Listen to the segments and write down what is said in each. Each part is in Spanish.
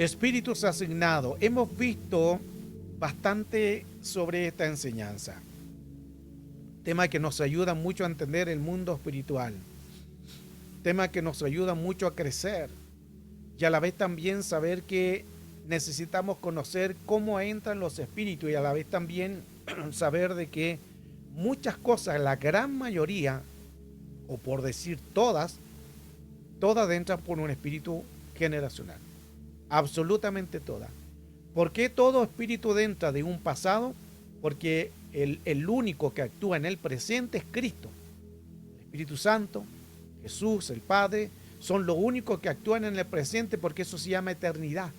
Espíritus asignados. Hemos visto bastante sobre esta enseñanza. Tema que nos ayuda mucho a entender el mundo espiritual. Tema que nos ayuda mucho a crecer. Y a la vez también saber que necesitamos conocer cómo entran los espíritus y a la vez también saber de que muchas cosas, la gran mayoría, o por decir todas entran por un espíritu generacional. Absolutamente todas. ¿Por qué todo espíritu entra de un pasado? Porque el único que actúa en el presente es Cristo. El Espíritu Santo, Jesús, el Padre, son los únicos que actúan en el presente porque eso se llama eternidad.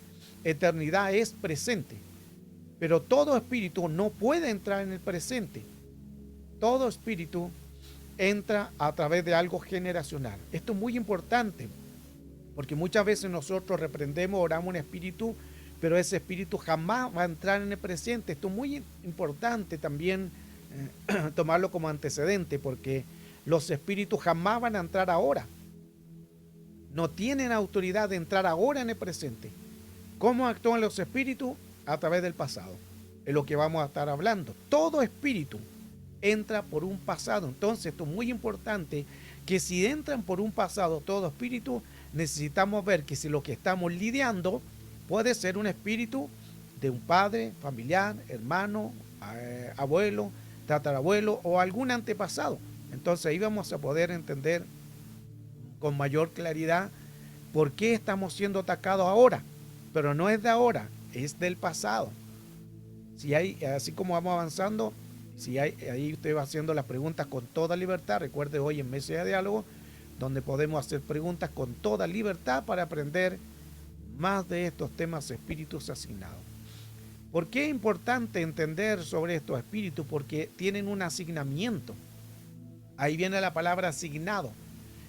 Eternidad es presente. Pero todo espíritu no puede entrar en el presente. Todo espíritu entra a través de algo generacional. Esto es muy importante porque muchas veces nosotros reprendemos, oramos un espíritu, pero ese espíritu jamás va a entrar en el presente. Esto es muy importante también tomarlo como antecedente porque los espíritus jamás van a entrar ahora. No tienen autoridad de entrar ahora en el presente. ¿Cómo actúan los espíritus? A través del pasado. Es lo que vamos a estar hablando. Todo espíritu entra por un pasado. Entonces, esto es muy importante, que si entran por un pasado todo espíritu, necesitamos ver que si lo que estamos lidiando puede ser un espíritu de un padre, familiar, hermano, abuelo, tatarabuelo o algún antepasado. Entonces ahí vamos a poder entender con mayor claridad por qué estamos siendo atacados ahora. Pero no es de ahora, es del pasado. Si hay, así como vamos avanzando, si hay, ahí usted va haciendo las preguntas con toda libertad. Recuerde, hoy en Mesa de Diálogo, donde podemos hacer preguntas con toda libertad para aprender más de estos temas espíritus asignados. ¿Por qué es importante entender sobre estos espíritus? Porque tienen un asignamiento. Ahí viene la palabra asignado.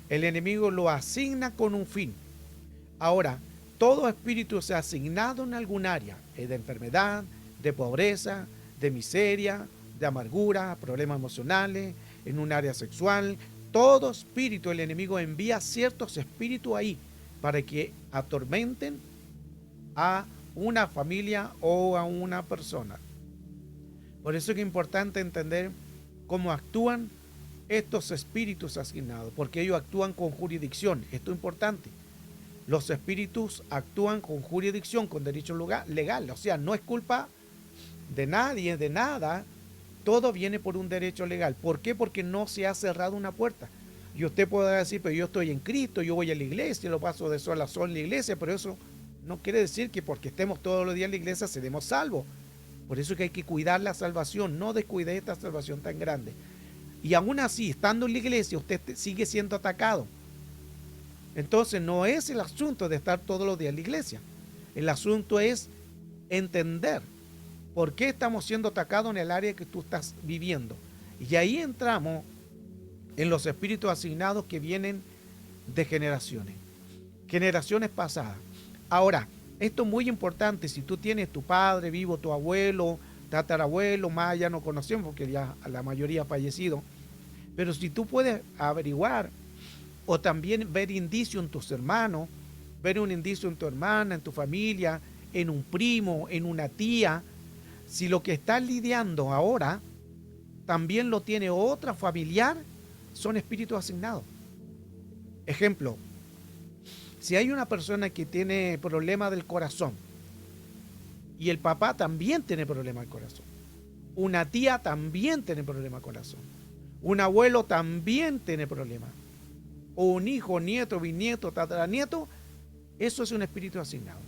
El enemigo lo asigna con un fin. Ahora, todo espíritu es asignado en algún área, de enfermedad, de pobreza, de miseria, de amargura, problemas emocionales, en un área sexual. Todo espíritu, el enemigo envía ciertos espíritus ahí para que atormenten a una familia o a una persona. Por eso es importante entender cómo actúan estos espíritus asignados, porque ellos actúan con jurisdicción. Esto es importante. Los espíritus actúan con jurisdicción, con derecho legal. O sea, no es culpa de nadie, de nada. Todo viene por un derecho legal. ¿Por qué? Porque no se ha cerrado una puerta. Y usted podrá decir, pero yo estoy en Cristo, yo voy a la iglesia, lo paso de sol a sol en la iglesia, pero eso no quiere decir que porque estemos todos los días en la iglesia seremos salvos. Por eso es que hay que cuidar la salvación, no descuide esta salvación tan grande. Y aún así, estando en la iglesia, usted sigue siendo atacado. Entonces no es el asunto de estar todos los días en la iglesia. El asunto es entender por qué estamos siendo atacados en el área que tú estás viviendo. Y ahí entramos en los espíritus asignados que vienen de generaciones pasadas. Ahora, esto es muy importante. Si tú tienes tu padre vivo, tu abuelo, tatarabuelo, más ya no conocemos porque ya la mayoría ha fallecido. Pero si tú puedes averiguar o también ver indicio en tus hermanos, ver un indicio en tu hermana, en tu familia, en un primo, en una tía, si lo que estás lidiando ahora también lo tiene otra familiar, son espíritus asignados. Ejemplo, si hay una persona que tiene problema del corazón y el papá también tiene problema del corazón, una tía también tiene problema del corazón, un abuelo también tiene problema, o un hijo, nieto, bisnieto, tataranieto, eso es un espíritu asignado.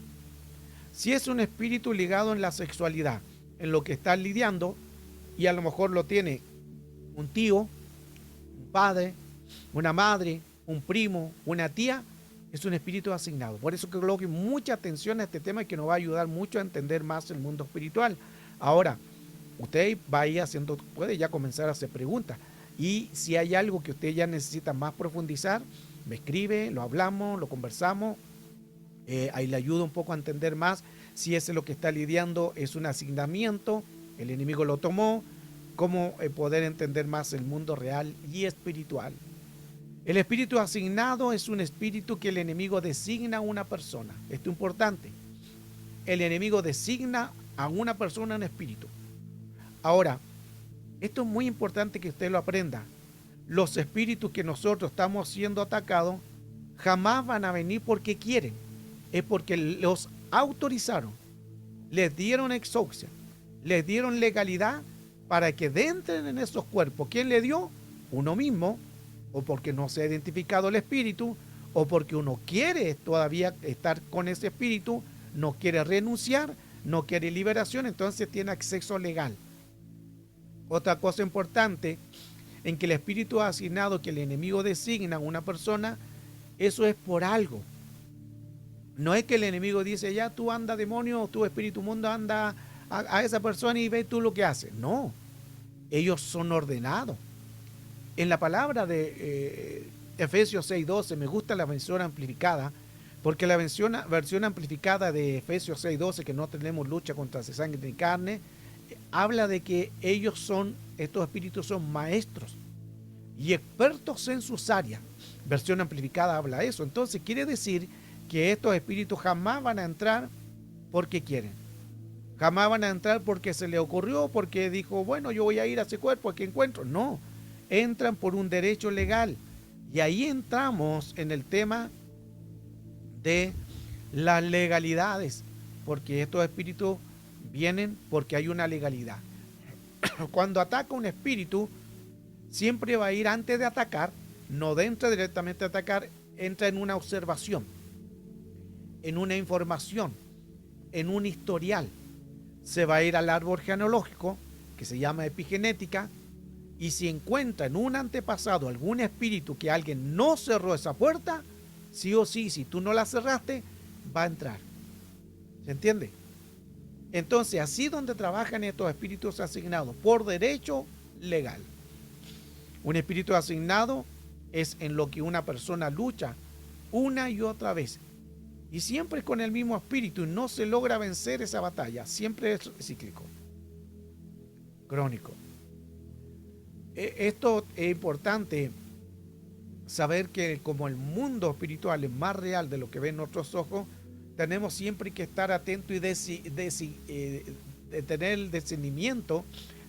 Si es un espíritu ligado en la sexualidad, en lo que estás lidiando, y a lo mejor lo tiene un tío, un padre, una madre, un primo, una tía, es un espíritu asignado. Por eso que coloque mucha atención a este tema y que nos va a ayudar mucho a entender más el mundo espiritual. Ahora, usted vaya haciendo, puede ya comenzar a hacer preguntas. Y si hay algo que usted ya necesita más profundizar, me escribe, lo hablamos, lo conversamos. Ahí le ayuda un poco a entender más si ese es lo que está lidiando, es un asignamiento, el enemigo lo tomó, cómo poder entender más el mundo real y espiritual. El espíritu asignado es un espíritu que el enemigo designa a una persona. Esto es importante. el enemigo designa a una persona en espíritu. Ahora, esto es muy importante que usted lo aprenda. Los espíritus que nosotros estamos siendo atacados jamás van a venir porque quieren. Es porque los autorizaron, les dieron exousia, les dieron legalidad para que entren en esos cuerpos. ¿Quién le dio? Uno mismo, o porque no se ha identificado el espíritu, o porque uno quiere todavía estar con ese espíritu, no quiere renunciar, no quiere liberación, entonces tiene acceso legal. Otra cosa importante, en que el espíritu asignado que el enemigo designa a una persona, eso es por algo. No es que el enemigo dice, ya tú anda demonio, tu espíritu mundo anda a esa persona y ve tú lo que hace. No, ellos son ordenados. En la palabra de Efesios 6:12, me gusta la versión amplificada, porque la versión amplificada de Efesios 6:12, que no tenemos lucha contra sangre ni carne, habla de que estos espíritus son maestros y expertos en sus áreas. Versión amplificada habla de eso. Entonces quiere decir que estos espíritus jamás van a entrar porque quieren. Jamás van a entrar porque se le ocurrió, porque dijo, bueno, yo voy a ir a ese cuerpo, aquí encuentro. No, entran por un derecho legal. Y ahí entramos en el tema de las legalidades, porque estos espíritus vienen porque hay una legalidad. Cuando ataca un espíritu, siempre va a ir antes de atacar, no entra directamente a atacar, entra en una observación, en una información, en un historial. Se va a ir al árbol genealógico, que se llama epigenética, y si encuentra en un antepasado algún espíritu que alguien no cerró esa puerta, sí o sí, si tú no la cerraste, va a entrar. ¿Se entiende? Entonces, así donde trabajan estos espíritus asignados, por derecho legal. Un espíritu asignado es en lo que una persona lucha una y otra vez. Y siempre con el mismo espíritu y no se logra vencer esa batalla. Siempre es cíclico, crónico. Esto es importante saber que como el mundo espiritual es más real de lo que ven nuestros ojos, tenemos siempre que estar atentos y tener el discernimiento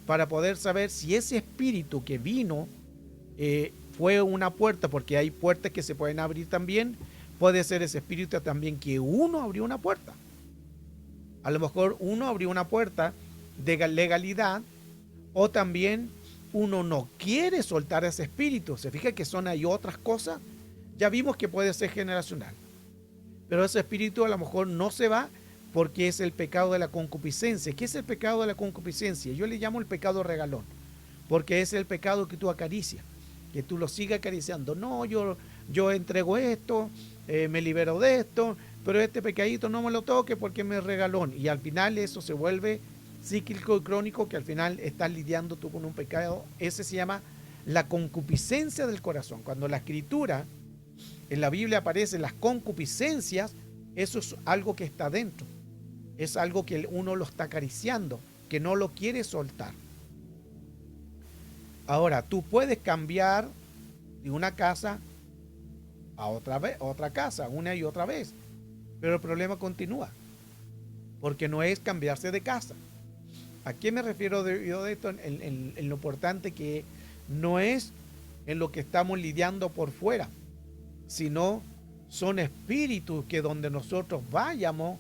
para poder saber si ese espíritu que vino fue una puerta, porque hay puertas que se pueden abrir también. Puede ser ese espíritu también que uno abrió una puerta. A lo mejor uno abrió una puerta de legalidad, o también uno no quiere soltar ese espíritu. Se fija que hay otras cosas. Ya vimos que puede ser generacional, pero ese espíritu a lo mejor no se va porque es el pecado de la concupiscencia. ¿Qué es el pecado de la concupiscencia? Yo le llamo el pecado regalón, porque es el pecado que tú acaricias, que tú lo sigas acariciando. No, yo entrego esto, me libero de esto, pero este pecadito no me lo toque porque me regalón. Y al final eso se vuelve cíclico y crónico, que al final estás lidiando tú con un pecado. Ese se llama la concupiscencia del corazón. Cuando la escritura en la Biblia aparecen las concupiscencias, eso es algo que está dentro. Es algo que uno lo está acariciando, que no lo quiere soltar. Ahora, tú puedes cambiar de una casa a otra casa, una y otra vez, pero el problema continúa, porque no es cambiarse de casa. ¿A qué me refiero de esto? En lo importante que no es en lo que estamos lidiando por fuera, sino son espíritus que donde nosotros vayamos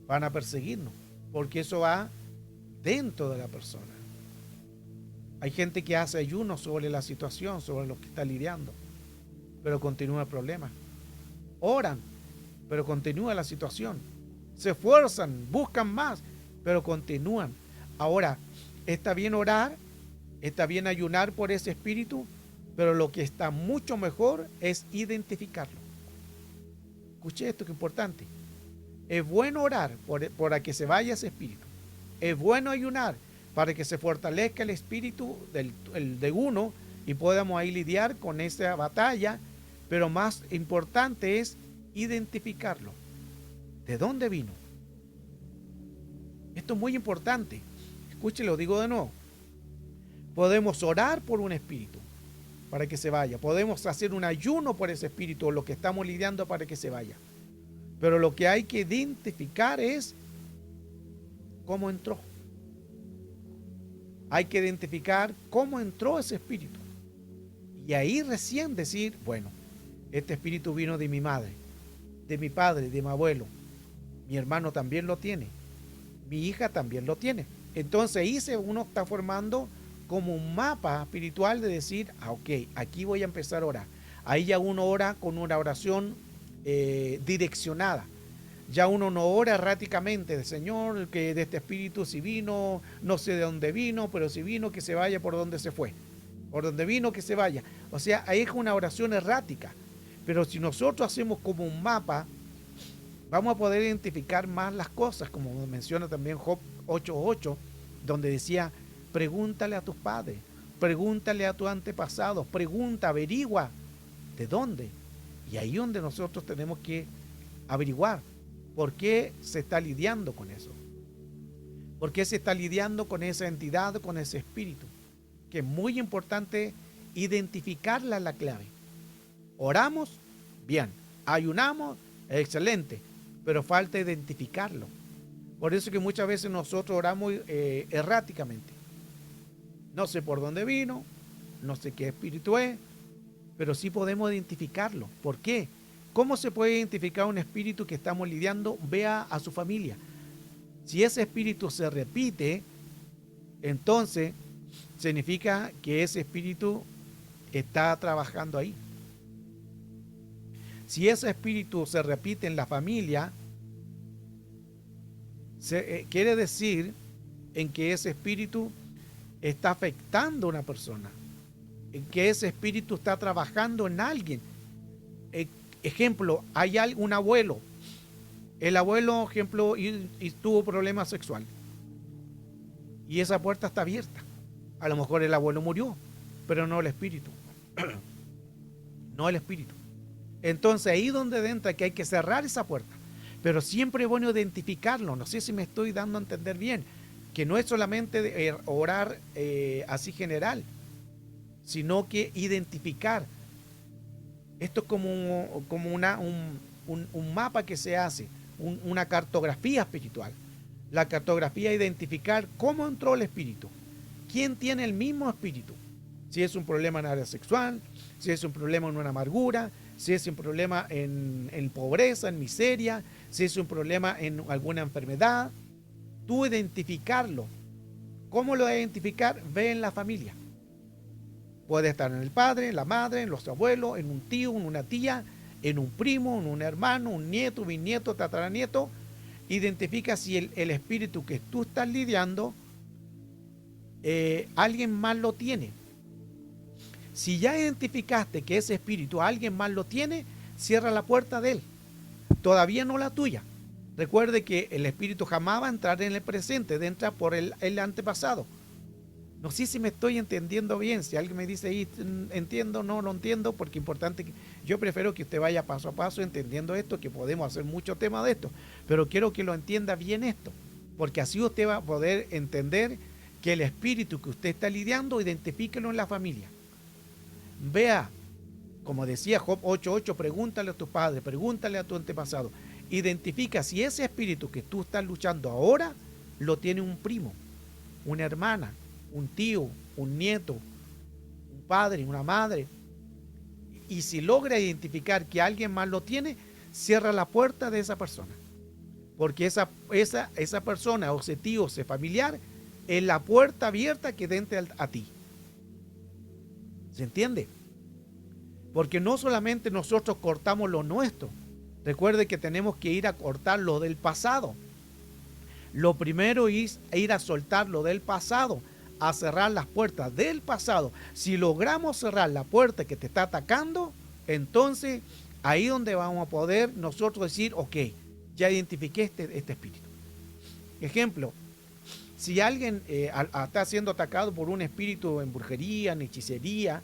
van a perseguirnos, porque eso va dentro de la persona. Hay gente que hace ayuno sobre la situación, sobre lo que está lidiando, pero continúa el problema. Oran, pero continúa la situación. Se esfuerzan, buscan más, pero continúan. Ahora, está bien orar, está bien ayunar por ese espíritu, pero lo que está mucho mejor es identificarlo. Escuche esto que es importante. Es bueno orar para que se vaya ese espíritu. Es bueno ayunar para que se fortalezca el espíritu de uno y podamos ahí lidiar con esa batalla, pero más importante es identificarlo. ¿De dónde vino? Esto es muy importante. Escuche, lo digo de nuevo. Podemos orar por un espíritu para que se vaya. Podemos hacer un ayuno por ese espíritu o lo que estamos lidiando para que se vaya. Pero lo que hay que identificar es cómo entró. Hay que identificar cómo entró ese espíritu. Y ahí recién decir, bueno, este espíritu vino de mi madre, de mi padre, de mi abuelo. Mi hermano también lo tiene. Mi hija también lo tiene. Entonces ahí uno está formando como un mapa espiritual de decir, ok, aquí voy a empezar a orar. Ahí ya uno ora con una oración direccionada. Ya uno no ora erráticamente, de Señor, que de este espíritu si vino, no sé de dónde vino, pero si vino que se vaya por donde se fue. Por donde vino que se vaya. O sea, ahí es una oración errática. Pero si nosotros hacemos como un mapa, vamos a poder identificar más las cosas, como menciona también Job 8:8, donde decía, pregúntale a tus padres, pregúntale a tus antepasados, pregunta, averigua, ¿de dónde? Y ahí es donde nosotros tenemos que averiguar por qué se está lidiando con eso. ¿Por qué se está lidiando con esa entidad, con ese espíritu? Que es muy importante identificarla, la clave. Oramos, bien. Ayunamos, excelente. Pero falta identificarlo. Por eso que muchas veces nosotros oramos erráticamente. No sé por dónde vino, no sé qué espíritu es, pero sí podemos identificarlo. ¿Por qué? ¿Cómo se puede identificar un espíritu que estamos lidiando? Vea a su familia. Si ese espíritu se repite, entonces significa que ese espíritu está trabajando ahí. Si ese espíritu se repite en la familia, quiere decir en que ese espíritu está afectando a una persona, en que ese espíritu está trabajando en alguien. Ejemplo, hay un abuelo. El abuelo, ejemplo, y tuvo problemas sexuales. Y esa puerta está abierta. A lo mejor el abuelo murió, pero no el espíritu. No el espíritu. Entonces ahí donde entra que hay que cerrar esa puerta. Pero siempre es bueno identificarlo. No sé si me estoy dando a entender bien. Que no es solamente orar así general, sino que identificar. Esto es como un mapa que se hace, una cartografía espiritual. La cartografía es identificar cómo entró el espíritu. ¿Quién tiene el mismo espíritu? Si es un problema en área sexual, si es un problema en una amargura, si es un problema en pobreza, en miseria, si es un problema en alguna enfermedad. Tú identificarlo. ¿Cómo lo vas a identificar? Ve en la familia. Puede estar en el padre, en la madre, en los abuelos, en un tío, en una tía, en un primo, en un hermano, un nieto, bisnieto, tataranieto. Identifica si el espíritu que tú estás lidiando, alguien más lo tiene. Si ya identificaste que ese espíritu alguien más lo tiene, cierra la puerta de él. Todavía no la tuya. Recuerde que el espíritu jamás va a entrar en el presente, entra por el antepasado. No sé si me estoy entendiendo bien. Si alguien me dice ahí, entiendo, no lo entiendo, porque es importante. Yo prefiero que usted vaya paso a paso entendiendo esto, que podemos hacer mucho tema de esto. Pero quiero que lo entienda bien esto, porque así usted va a poder entender que el espíritu que usted está lidiando, identifíquelo en la familia. Vea, como decía Job 8:8, pregúntale a tus padres, pregúntale a tu antepasado. Identifica si ese espíritu que tú estás luchando ahora lo tiene un primo, una hermana, un tío, un nieto, un padre, una madre. Y si logra identificar que alguien más lo tiene, cierra la puerta de esa persona. Porque esa persona o ese tío, ese familiar, es la puerta abierta que entre a ti. ¿Se entiende? Porque no solamente nosotros cortamos lo nuestro. Recuerde que tenemos que ir a cortar lo del pasado. Lo primero es ir a soltar lo del pasado, a cerrar las puertas del pasado. Si logramos cerrar la puerta que te está atacando, entonces ahí donde vamos a poder nosotros decir, ok, ya identifiqué este espíritu. Ejemplo, si alguien está siendo atacado por un espíritu en brujería, en hechicería,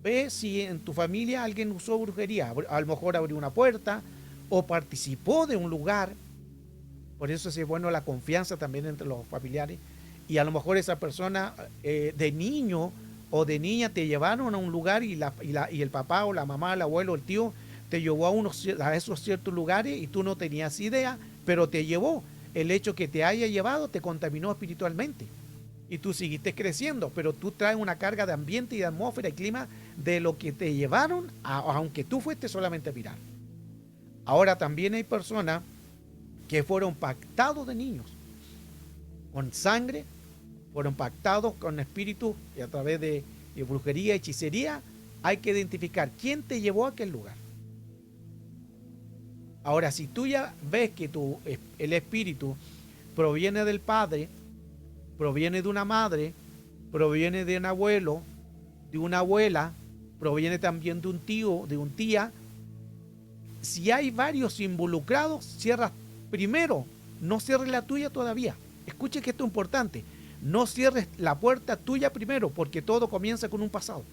ve si en tu familia alguien usó brujería. A lo mejor abrió una puerta o participó de un lugar. Por eso es bueno la confianza también entre los familiares. Y a lo mejor esa persona de niño o de niña te llevaron a un lugar y el papá o la mamá, el abuelo, el tío te llevó a esos ciertos lugares y tú no tenías idea, pero te llevó. el hecho que te haya llevado te contaminó espiritualmente. Y tú seguiste creciendo, pero tú traes una carga de ambiente y de atmósfera y clima de lo que te llevaron, aunque tú fuiste solamente a mirar. Ahora también hay personas que fueron pactados de niños, con sangre, fueron pactados con espíritus y a través de brujería, hechicería. Hay que identificar quién te llevó a aquel lugar. Ahora, si tú ya ves que el espíritu proviene del padre, proviene de una madre, proviene de un abuelo, de una abuela, proviene también de un tío, de un tía, si hay varios involucrados, cierras primero, no cierres la tuya todavía. Escuche que esto es importante. No cierres la puerta tuya primero, porque todo comienza con un pasado.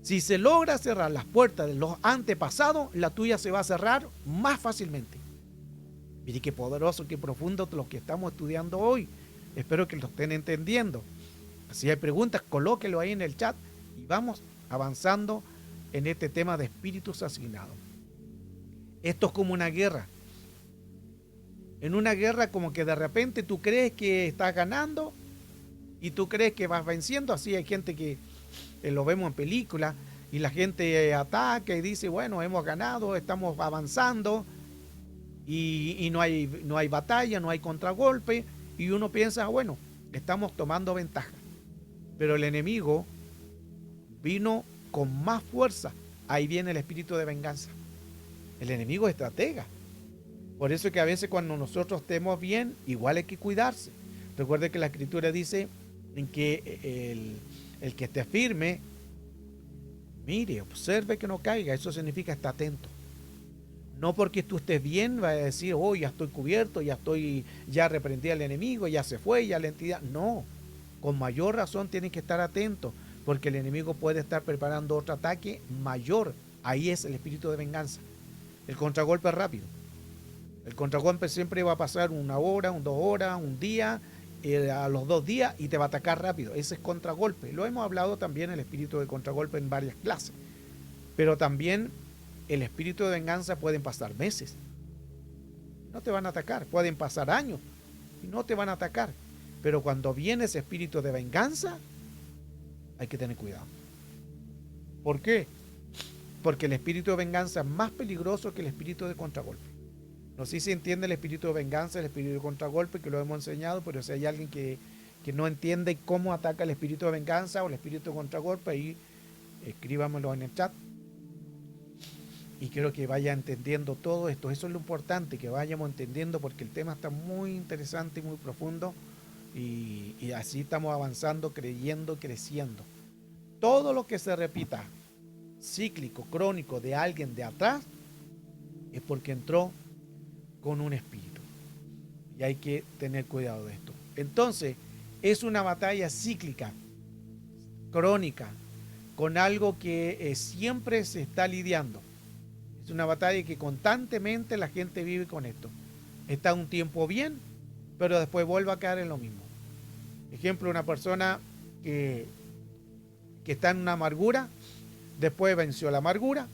Si se logra cerrar las puertas de los antepasados, la tuya se va a cerrar más fácilmente. Mire qué poderoso, qué profundo lo que estamos estudiando hoy. Espero que lo estén entendiendo. Si hay preguntas, colóquelo ahí en el chat y vamos avanzando en este tema de espíritus asignados. Esto es como una guerra. En una guerra como que de repente tú crees que estás ganando y tú crees que vas venciendo. Así hay gente que lo vemos en películas y la gente ataca y dice, bueno, hemos ganado, estamos avanzando y no hay batalla, no hay contragolpe y uno piensa, bueno, estamos tomando ventaja. Pero el enemigo vino con más fuerza. Ahí viene el espíritu de venganza. El enemigo es estratega. Por eso es que a veces cuando nosotros estemos bien, igual hay que cuidarse. Recuerde que la escritura dice en que el que esté firme, mire, observe que no caiga. Eso significa estar atento. No porque tú estés bien, va a decir, oh, ya estoy cubierto, ya reprendí al enemigo, ya se fue, ya la entidad. No, con mayor razón tienen que estar atentos, porque el enemigo puede estar preparando otro ataque mayor. Ahí es el espíritu de venganza. El contragolpe es rápido. El contragolpe siempre va a pasar 1 hora, 2 horas, un día, a los 2 días y te va a atacar rápido. Ese es contragolpe. Lo hemos hablado también el espíritu de contragolpe en varias clases. Pero también el espíritu de venganza pueden pasar meses. No te van a atacar. Pueden pasar años y no te van a atacar. Pero cuando viene ese espíritu de venganza, hay que tener cuidado. ¿Por qué? Porque el espíritu de venganza es más peligroso que el espíritu de contragolpe. No sé si entiende el espíritu de venganza, el espíritu de contragolpe, que lo hemos enseñado, pero si hay alguien que no entiende cómo ataca el espíritu de venganza o el espíritu de contragolpe, ahí escríbamelo en el chat. Y quiero que vaya entendiendo todo esto. Eso es lo importante, que vayamos entendiendo, porque el tema está muy interesante y muy profundo. Y así estamos avanzando, creyendo, creciendo. Todo lo que se repita, cíclico, crónico, de alguien de atrás, es porque entró con un espíritu. Y hay que tener cuidado de esto. Entonces, es una batalla cíclica, crónica, con algo que siempre se está lidiando. Es una batalla que constantemente la gente vive con esto. Está un tiempo bien, pero después vuelve a caer en lo mismo. Ejemplo, una persona que está en una amargura, después venció la amargura,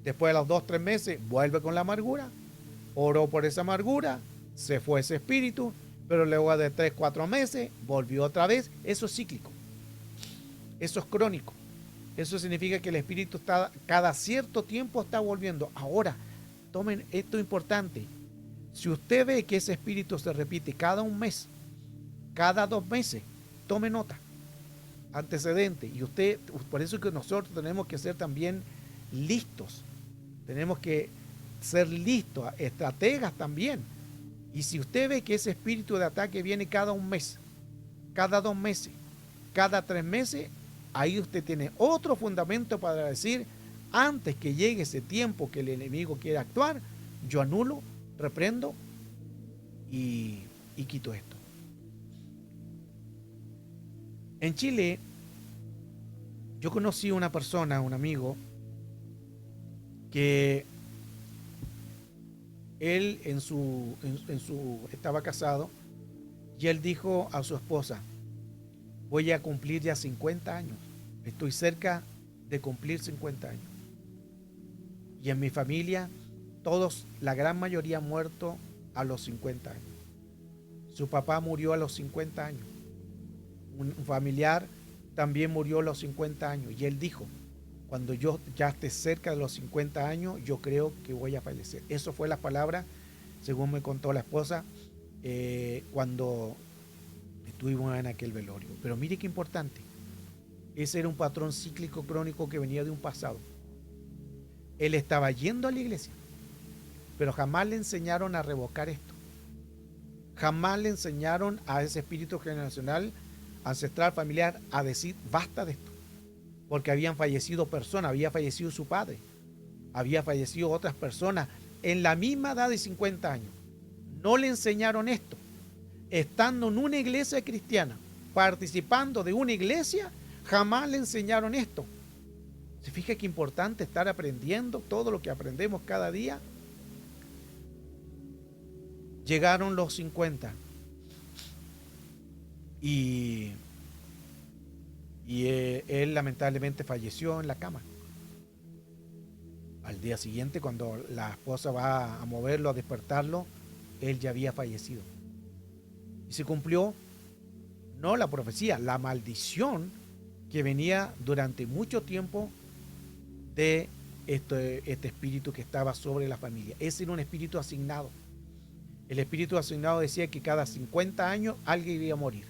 después de los 2 o 3 meses vuelve con la amargura, oró por esa amargura, se fue ese espíritu, pero luego de 3 o 4 meses volvió otra vez. Eso es cíclico, eso es crónico. Eso significa que el espíritu está cada cierto tiempo está volviendo. Ahora, tomen esto importante. Si usted ve que ese espíritu se repite cada 1 mes, cada 2 meses, tome nota, antecedente. Y usted, por eso es que nosotros tenemos que ser también listos. Tenemos que ser listos, estrategas también. Y si usted ve que ese espíritu de ataque viene cada 1 mes, cada 2 meses, cada 3 meses, ahí usted tiene otro fundamento para decir, antes que llegue ese tiempo que el enemigo quiere actuar, yo anulo, reprendo y quito esto. En Chile, yo conocí a una persona, un amigo, que él estaba casado y él dijo a su esposa, voy a cumplir ya 50 años, estoy cerca de cumplir 50 años. Y en mi familia, todos, la gran mayoría han muerto a los 50 años. Su papá murió a los 50 años. Un familiar también murió a los 50 años. Y él dijo, cuando yo ya esté cerca de los 50 años, yo creo que voy a fallecer. Eso fue la palabra, según me contó la esposa, cuando estuvimos en aquel velorio. Pero mire qué importante. Ese era un patrón cíclico crónico que venía de un pasado. Él estaba yendo a la iglesia, pero jamás le enseñaron a revocar esto. Jamás le enseñaron a ese espíritu generacional, ancestral, familiar, a decir basta de esto. Porque habían fallecido personas, había fallecido su padre, había fallecido otras personas en la misma edad de 50 años. No le enseñaron esto. Estando en una iglesia cristiana, participando de una iglesia, jamás le enseñaron esto. ¿Se fija qué importante estar aprendiendo todo lo que aprendemos cada día? Llegaron los 50 y él lamentablemente falleció en la cama. Al día siguiente, cuando la esposa va a moverlo, a despertarlo, él ya había fallecido. Y se cumplió no la profecía, la maldición que venía durante mucho tiempo de este espíritu que estaba sobre la familia. Ese era un espíritu asignado. El espíritu asignado decía que cada 50 años alguien iba a morir.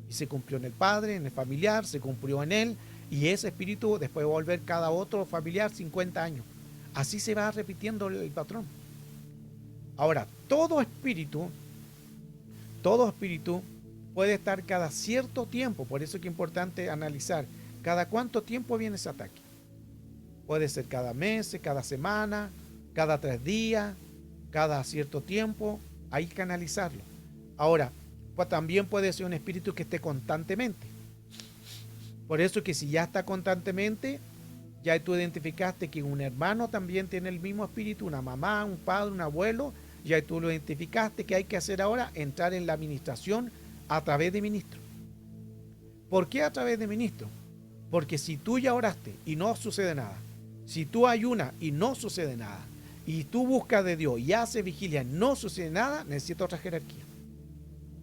Y se cumplió en el padre, en el familiar, se cumplió en él. Y ese espíritu después va a volver cada otro familiar 50 años. Así se va repitiendo el patrón. Ahora, todo espíritu puede estar cada cierto tiempo. Por eso es que es importante analizar cada cuánto tiempo viene ese ataque. Puede ser cada mes, cada semana, cada 3 días, cada cierto tiempo. Hay que analizarlo. Ahora, pues también puede ser un espíritu que esté constantemente. Por eso es que si ya está constantemente, ya tú identificaste que un hermano también tiene el mismo espíritu, una mamá, un padre, un abuelo, ya tú lo identificaste. ¿Qué hay que hacer ahora? Entrar en la administración a través de ministro. ¿Por qué a través de ministro? Porque si tú ya oraste y no sucede nada, si tú ayunas y no sucede nada, y tú buscas de Dios y haces vigilia y no sucede nada, necesitas otra jerarquía.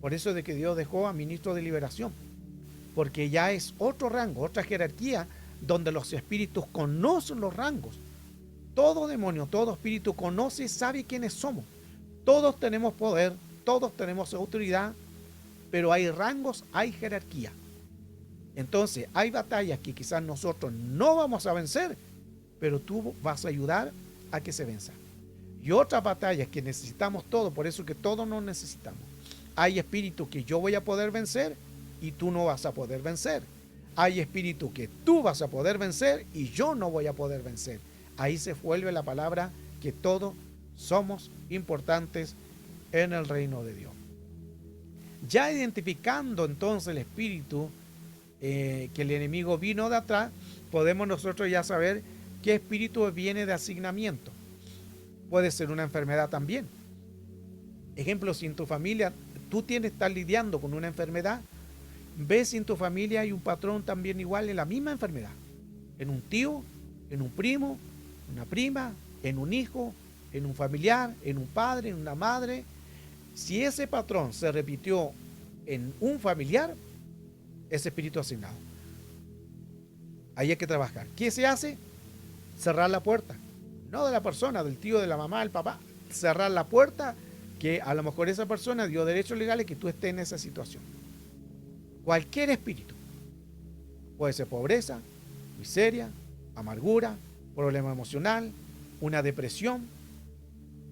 Por eso es de que Dios dejó a ministro de liberación, porque ya es otro rango, otra jerarquía, donde los espíritus conocen los rangos. Todo demonio, todo espíritu conoce y sabe quiénes somos. Todos tenemos poder, todos tenemos autoridad, pero hay rangos, hay jerarquía. Entonces, hay batallas que quizás nosotros no vamos a vencer, pero tú vas a ayudar a que se venza. Y otras batallas que necesitamos todos, por eso que todos nos necesitamos. Hay espíritus que yo voy a poder vencer y tú no vas a poder vencer. Hay espíritus que tú vas a poder vencer y yo no voy a poder vencer. Ahí se vuelve la palabra que todos somos importantes en el reino de Dios. Ya identificando entonces el espíritu que el enemigo vino de atrás, podemos nosotros ya saber qué espíritu viene de asignamiento. Puede ser una enfermedad también. Ejemplo, si en tu familia tú estás lidiando con una enfermedad, ves si en tu familia hay un patrón también igual en la misma enfermedad. En un tío, en un primo, una prima, en un hijo, en un familiar, en un padre, en una madre. Si ese patrón se repitió en un familiar, es espíritu asignado. Ahí hay que trabajar. ¿Qué se hace? Cerrar la puerta. No de la persona, del tío, de la mamá, del papá. Cerrar la puerta, que a lo mejor esa persona dio derechos legales que tú estés en esa situación. Cualquier espíritu. Puede ser pobreza, miseria, amargura, problema emocional, una depresión,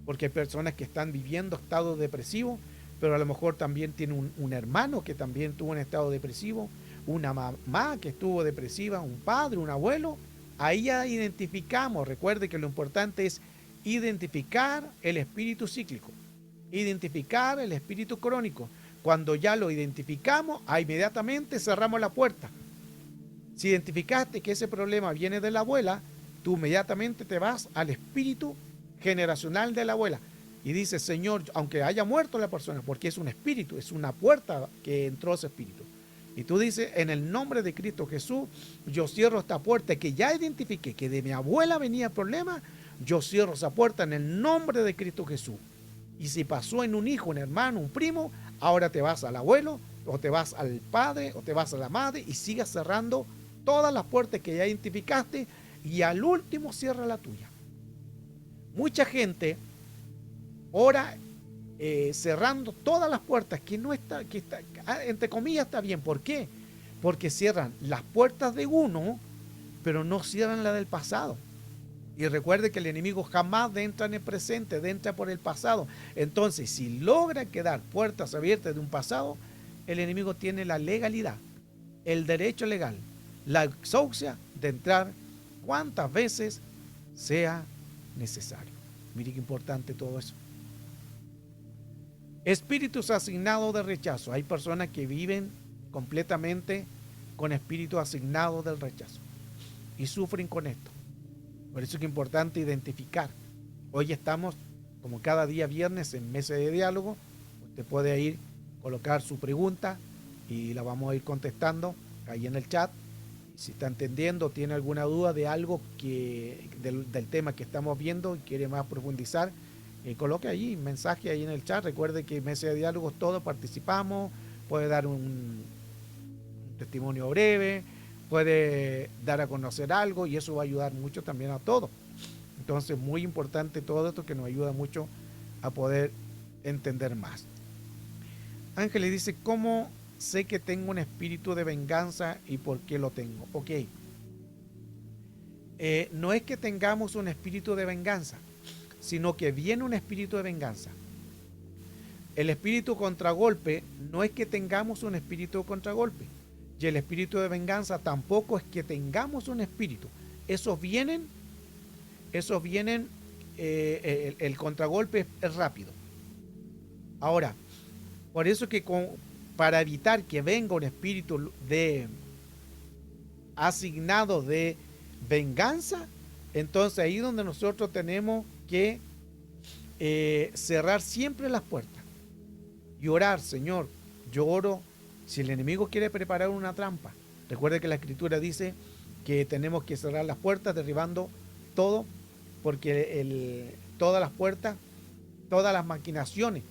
porque hay personas que están viviendo estados depresivos, pero a lo mejor también tiene un hermano que también tuvo un estado depresivo, una mamá que estuvo depresiva, un padre, un abuelo. Ahí ya identificamos. Recuerde que lo importante es identificar el espíritu cíclico, identificar el espíritu crónico. Cuando ya lo identificamos, inmediatamente cerramos la puerta. Si identificaste que ese problema viene de la abuela, tú inmediatamente te vas al espíritu generacional de la abuela y dices: Señor, aunque haya muerto la persona, porque es un espíritu, es una puerta que entró ese espíritu, y tú dices: en el nombre de Cristo Jesús, yo cierro esta puerta que ya identifiqué que de mi abuela venía el problema. Yo cierro esa puerta en el nombre de Cristo Jesús. Y si pasó en un hijo, un hermano, un primo, Ahora te vas al abuelo, o te vas al padre, o te vas a la madre, y sigas cerrando todas las puertas que ya identificaste, y al último cierra la tuya. Mucha gente ora cerrando todas las puertas que no está, entre comillas está bien. ¿Por qué? Porque cierran las puertas de uno, pero no cierran la del pasado. Y recuerde que el enemigo jamás entra en el presente, entra por el pasado. Entonces, si logra quedar puertas abiertas de un pasado, el enemigo tiene la legalidad, el derecho legal, la exaucia de entrar cuantas veces sea necesario. Mire qué importante todo eso. Espíritus asignados de rechazo. Hay personas que viven completamente con espíritu asignado del rechazo y sufren con esto. Por eso es que es importante identificar. Hoy estamos, como cada día viernes, en mesa de diálogo. Usted puede ir, colocar su pregunta y la vamos a ir contestando ahí en el chat. Si está entendiendo, tiene alguna duda de algo del tema que estamos viendo y quiere más profundizar, coloque ahí un mensaje ahí en el chat. Recuerde que en mesa de diálogos todos participamos. Puede dar un testimonio breve, puede dar a conocer algo, y eso va a ayudar mucho también a todos. Entonces, muy importante todo esto, que nos ayuda mucho a poder entender más. Ángeles dice, ¿cómo sé que tengo un espíritu de venganza y por qué lo tengo? Ok. No es que tengamos un espíritu de venganza, sino que viene un espíritu de venganza. El espíritu contragolpe no es que tengamos un espíritu de contragolpe, y el espíritu de venganza tampoco es que tengamos un espíritu. Esos vienen, el contragolpe es rápido. Ahora, por eso que para evitar que venga un espíritu asignado de venganza, entonces ahí donde nosotros tenemos que cerrar siempre las puertas y orar. Señor, yo oro. Si el enemigo quiere preparar una trampa, recuerde que la Escritura dice que tenemos que cerrar las puertas, derribando todo, porque todas las puertas, todas las maquinaciones,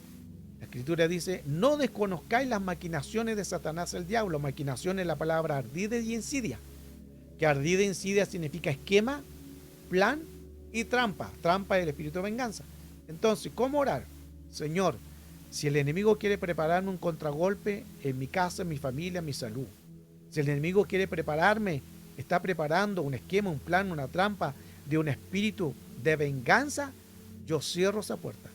la Escritura dice, no desconozcáis las maquinaciones de Satanás el diablo. Maquinación es la palabra ardida y insidia, que ardida e insidia significa esquema, plan y trampa. Trampa es el espíritu de venganza. Entonces, ¿cómo orar? Señor, si el enemigo quiere prepararme un contragolpe en mi casa, en mi familia, en mi salud, si el enemigo quiere prepararme, está preparando un esquema, un plan, una trampa de un espíritu de venganza, yo cierro esa puerta,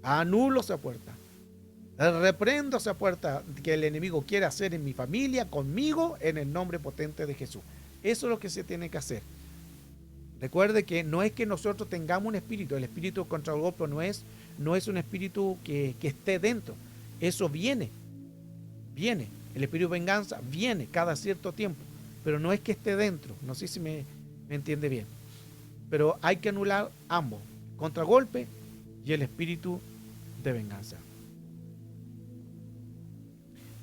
anulo esa puerta, reprendo esa puerta que el enemigo quiere hacer en mi familia, conmigo, en el nombre potente de Jesús. Eso es lo que se tiene que hacer. Recuerde que no es que nosotros tengamos un espíritu, el espíritu contragolpe no es un espíritu que esté dentro. Eso viene. El espíritu de venganza viene cada cierto tiempo, pero no es que esté dentro. No sé si me entiende bien. Pero hay que anular ambos, contragolpe y el espíritu de venganza.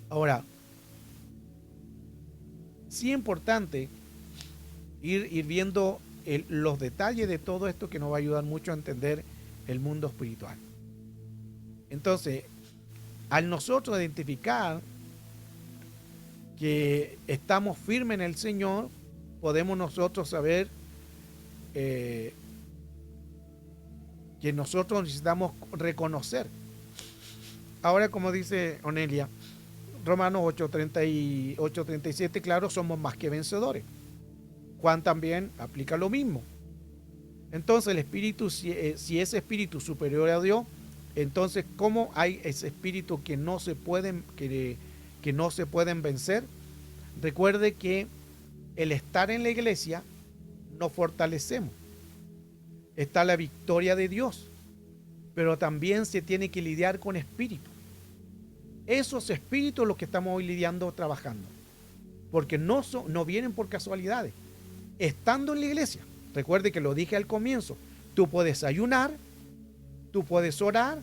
Ahora, sí es importante ir viendo los detalles de todo esto, que nos va a ayudar mucho a entender el mundo espiritual. Entonces, al nosotros identificar que estamos firmes en el Señor, podemos nosotros saber que nosotros necesitamos reconocer. Ahora, como dice Onelia, Romanos 8:37, claro, somos más que vencedores. Juan también aplica lo mismo. Entonces el espíritu, si ese espíritu superior a Dios, entonces ¿cómo hay ese espíritu que no se pueden vencer? Recuerde que el estar en la iglesia nos fortalecemos. Está la victoria de Dios, pero también se tiene que lidiar con espíritus. Esos espíritus los que estamos hoy lidiando, trabajando, porque no vienen por casualidades. Estando en la iglesia, recuerde que lo dije al comienzo, tú puedes ayunar, tú puedes orar,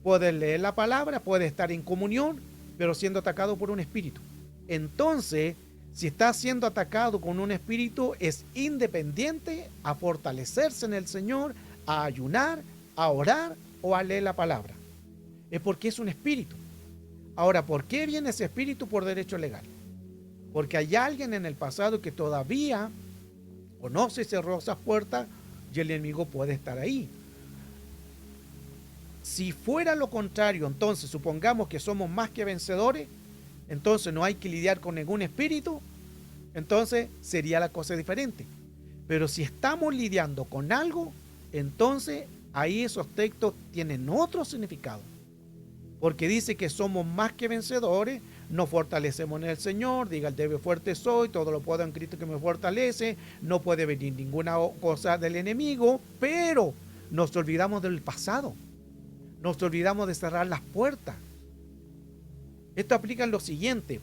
puedes leer la palabra, puedes estar en comunión, pero siendo atacado por un espíritu. Entonces, si estás siendo atacado con un espíritu, es independiente a fortalecerse en el Señor, a ayunar, a orar o a leer la palabra. Es porque es un espíritu. Ahora, ¿por qué viene ese espíritu? Por derecho legal. Porque hay alguien en el pasado que todavía conoce y cerró esas puertas y el enemigo puede estar ahí. Si fuera lo contrario, entonces supongamos que somos más que vencedores, entonces no hay que lidiar con ningún espíritu, entonces sería la cosa diferente. Pero si estamos lidiando con algo, entonces ahí esos textos tienen otro significado. Porque dice que somos más que vencedores, nos fortalecemos en el Señor, diga el débil fuerte soy, todo lo puedo en Cristo que me fortalece, no puede venir ninguna cosa del enemigo, pero nos olvidamos del pasado, nos olvidamos de cerrar las puertas. Esto aplica en lo siguiente,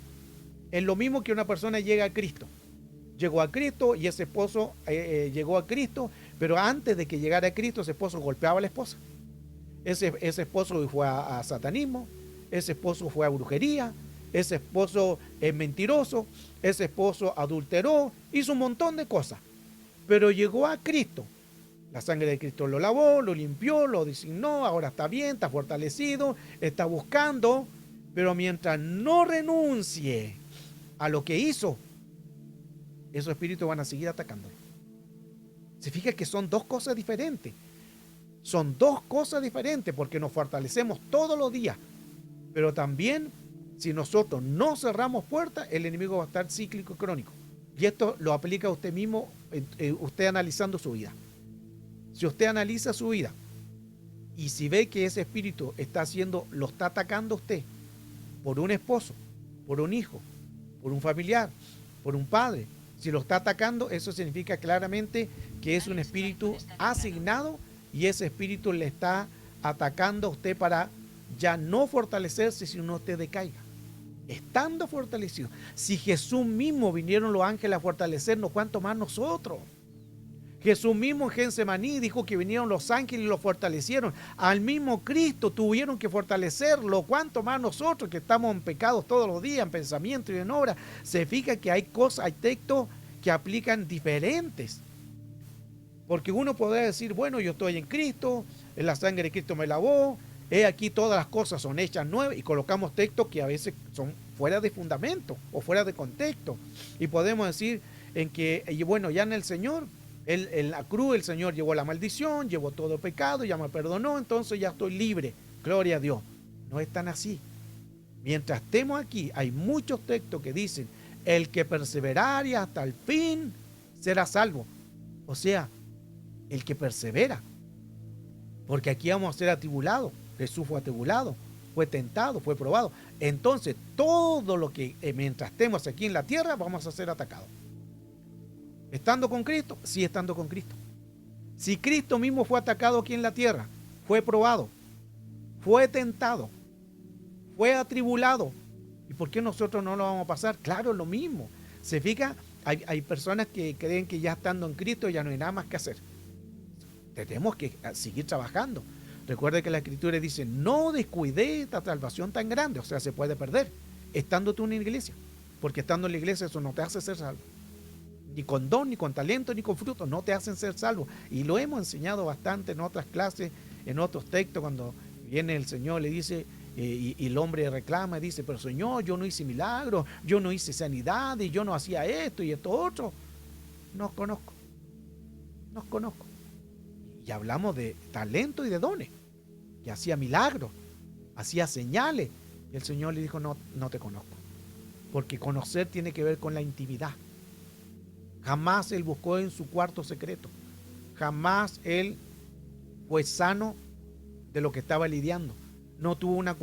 es lo mismo que una persona llega a Cristo. Llegó a Cristo y ese esposo llegó a Cristo, pero antes de que llegara a Cristo, ese esposo golpeaba a la esposa. Ese esposo fue a satanismo, ese esposo fue a brujería, ese esposo es mentiroso, ese esposo adulteró, hizo un montón de cosas. Pero llegó a Cristo. La sangre de Cristo lo lavó, lo limpió, lo designó, ahora está bien, está fortalecido, está buscando, pero mientras no renuncie a lo que hizo, esos espíritus van a seguir atacándolo. Se fija que son dos cosas diferentes. Son dos cosas diferentes porque nos fortalecemos todos los días. Pero también, si nosotros no cerramos puertas, el enemigo va a estar cíclico y crónico. Y esto lo aplica a usted mismo, usted analizando su vida. Si usted analiza su vida y si ve que ese espíritu lo está atacando a usted por un esposo, por un hijo, por un familiar, por un padre, si lo está atacando, eso significa claramente que es un espíritu asignado y ese espíritu le está atacando a usted para ya no fortalecerse, sino usted decaiga. Estando fortalecido. Si Jesús mismo vinieron los ángeles a fortalecernos, ¿cuánto más nosotros? Jesús mismo en Getsemaní dijo que vinieron los ángeles y lo fortalecieron. Al mismo Cristo tuvieron que fortalecerlo. ¿Cuánto más nosotros que estamos en pecados todos los días, en pensamiento y en obra? Se fija que hay cosas, hay textos que aplican diferentes. Porque uno podría decir, bueno, yo estoy en Cristo, la sangre de Cristo me lavó, aquí todas las cosas son hechas nuevas, y colocamos textos que a veces son fuera de fundamento o fuera de contexto. Y podemos decir en que, bueno, ya en el Señor, en la cruz el Señor llevó la maldición, llevó todo pecado, ya me perdonó, entonces ya estoy libre, gloria a Dios. No es tan así. Mientras estemos aquí, hay muchos textos que dicen, el que perseverare hasta el fin será salvo. O sea, el que persevera. Porque aquí vamos a ser atribulados. Jesús fue atribulado, fue tentado, fue probado. Entonces, todo lo que mientras estemos aquí en la tierra, vamos a ser atacados. ¿Estando con Cristo? Sí, estando con Cristo. Si Cristo mismo fue atacado aquí en la tierra, fue probado, fue tentado, fue atribulado, ¿y por qué nosotros no lo vamos a pasar? Claro, lo mismo. Se fija, hay personas que creen que ya estando en Cristo ya no hay nada más que hacer. Tenemos que seguir trabajando. Recuerde que la Escritura dice, no descuide esta salvación tan grande, o sea, se puede perder, estando tú en la iglesia, porque estando en la iglesia eso no te hace ser salvo. Ni con don, ni con talento, ni con fruto, no te hacen ser salvo. Y lo hemos enseñado bastante en otras clases, en otros textos, cuando viene el Señor, le dice, y el hombre reclama, y dice, pero Señor, yo no hice milagros, yo no hice sanidad, y yo no hacía esto y esto otro. Nos conozco. Y hablamos de talento y de dones, que hacía milagros, hacía señales. Y el Señor le dijo, no te conozco. Porque conocer tiene que ver con la intimidad. Jamás él buscó en su cuarto secreto. Jamás él fue sano de lo que estaba lidiando. No tuvo una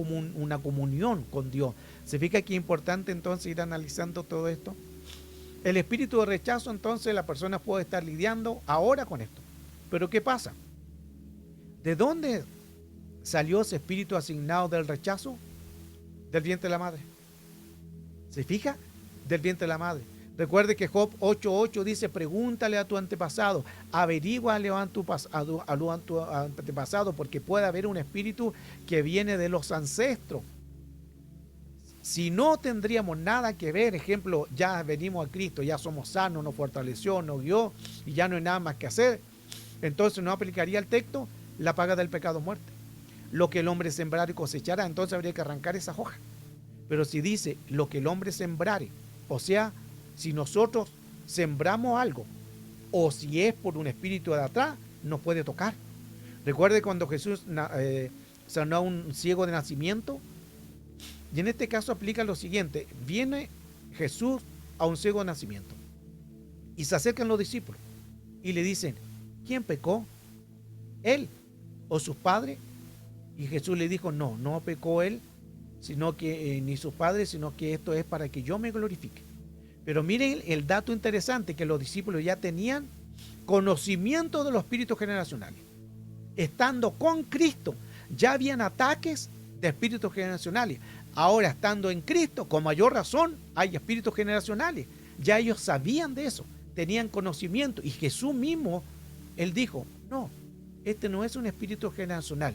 comunión con Dios. ¿Se fija que es importante entonces ir analizando todo esto? El espíritu de rechazo, entonces la persona puede estar lidiando ahora con esto. Pero ¿qué pasa? ¿De dónde salió ese espíritu asignado del rechazo? Del vientre de la madre. ¿Se fija? Del vientre de la madre. Recuerde que Job 8:8 dice, pregúntale a tu antepasado, averíguale a tu antepasado, porque puede haber un espíritu que viene de los ancestros. Si no tendríamos nada que ver, ejemplo, ya venimos a Cristo, ya somos sanos, nos fortaleció, nos guió y ya no hay nada más que hacer, entonces no aplicaría el texto, la paga del pecado muerte. Lo que el hombre sembrará y cosechará, entonces habría que arrancar esa hoja. Pero si dice lo que el hombre sembrare, o sea, si nosotros sembramos algo, o si es por un espíritu de atrás, nos puede tocar. Recuerde cuando Jesús sanó a un ciego de nacimiento, y en este caso aplica lo siguiente: viene Jesús a un ciego de nacimiento, y se acercan los discípulos, y le dicen, ¿quién pecó? ¿Él o sus padres? Y Jesús le dijo, no pecó él, sino que ni sus padres, sino que esto es para que yo me glorifique. Pero miren el dato interesante, que los discípulos ya tenían conocimiento de los espíritus generacionales. Estando con Cristo, ya habían ataques de espíritus generacionales. Ahora, estando en Cristo, con mayor razón, hay espíritus generacionales. Ya ellos sabían de eso, tenían conocimiento. Y Jesús mismo, Él dijo, no, este no es un espíritu generacional.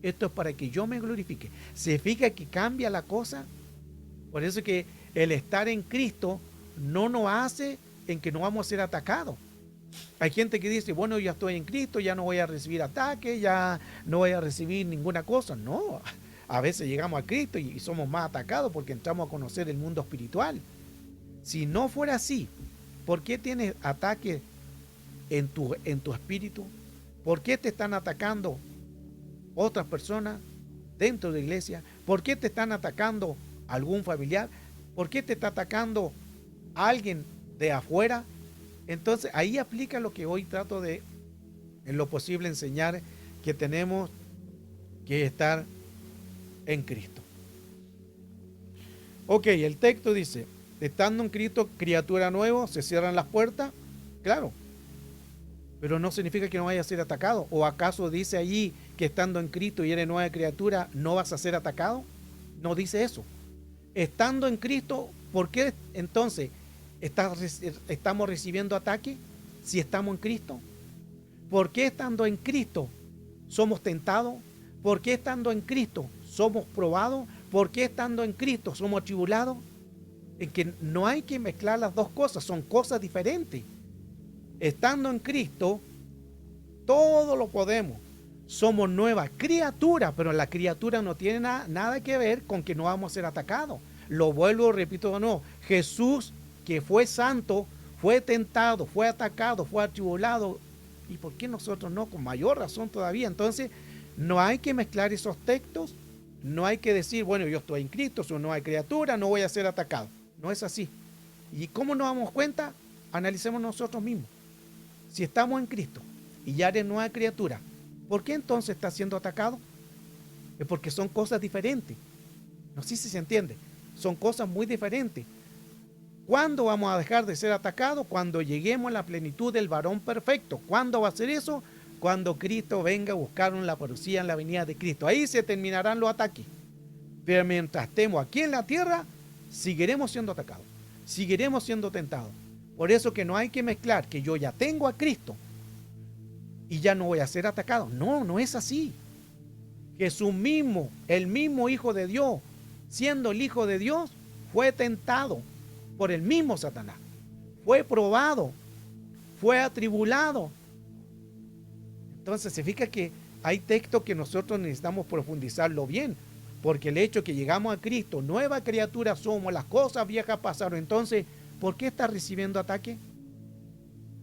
Esto es para que yo me glorifique. ¿Se fija que cambia la cosa? Por eso que el estar en Cristo no nos hace en que no vamos a ser atacados. Hay gente que dice, bueno, ya estoy en Cristo, ya no voy a recibir ataques, ya no voy a recibir ninguna cosa. No, a veces llegamos a Cristo y somos más atacados porque entramos a conocer el mundo espiritual. Si no fuera así, ¿por qué tienes ataques en tu espíritu? ¿Por qué te están atacando otras personas dentro de la iglesia? ¿Por qué te están atacando algún familiar? ¿Por qué te está atacando alguien de afuera? Entonces ahí aplica lo que hoy trato de, en lo posible, enseñar, que tenemos que estar en Cristo. Ok, el texto dice, estando en Cristo, criatura nueva, se cierran las puertas, claro, pero no significa que no vaya a ser atacado. ¿O acaso dice allí que estando en Cristo y eres nueva criatura, no vas a ser atacado? No dice eso. Estando en Cristo, ¿por qué entonces estamos recibiendo ataque si estamos en Cristo? ¿Por qué estando en Cristo somos tentados? ¿Por qué estando en Cristo somos probados? ¿Por qué estando en Cristo somos atribulados? En que no hay que mezclar las dos cosas, son cosas diferentes. Estando en Cristo, todo lo podemos. Somos nueva criatura, pero la criatura no tiene nada que ver con que no vamos a ser atacados. Lo vuelvo, repito de nuevo. Jesús, que fue santo, fue tentado, fue atacado, fue atribulado. ¿Y por qué nosotros no? Con mayor razón todavía. Entonces, no hay que mezclar esos textos. No hay que decir, bueno, yo estoy en Cristo, soy nueva criatura, no voy a ser atacado. No es así. ¿Y cómo nos damos cuenta? Analicemos nosotros mismos. Si estamos en Cristo y ya eres nueva criatura, ¿por qué entonces estás siendo atacado? Es porque son cosas diferentes. No sé si se entiende. Son cosas muy diferentes. ¿Cuándo vamos a dejar de ser atacados? Cuando lleguemos a la plenitud del varón perfecto. ¿Cuándo va a ser eso? Cuando Cristo venga a buscar la parucía en la venida de Cristo. Ahí se terminarán los ataques. Pero mientras estemos aquí en la tierra, seguiremos siendo atacados. Seguiremos siendo tentados. Por eso que no hay que mezclar que yo ya tengo a Cristo y ya no voy a ser atacado. No, no es así. Jesús mismo, el mismo Hijo de Dios, siendo el Hijo de Dios, fue tentado por el mismo Satanás. Fue probado, fue atribulado. Entonces se fija que hay textos que nosotros necesitamos profundizarlo bien, porque el hecho que llegamos a Cristo, nueva criatura somos, las cosas viejas pasaron. Entonces, ¿por qué estás recibiendo ataque?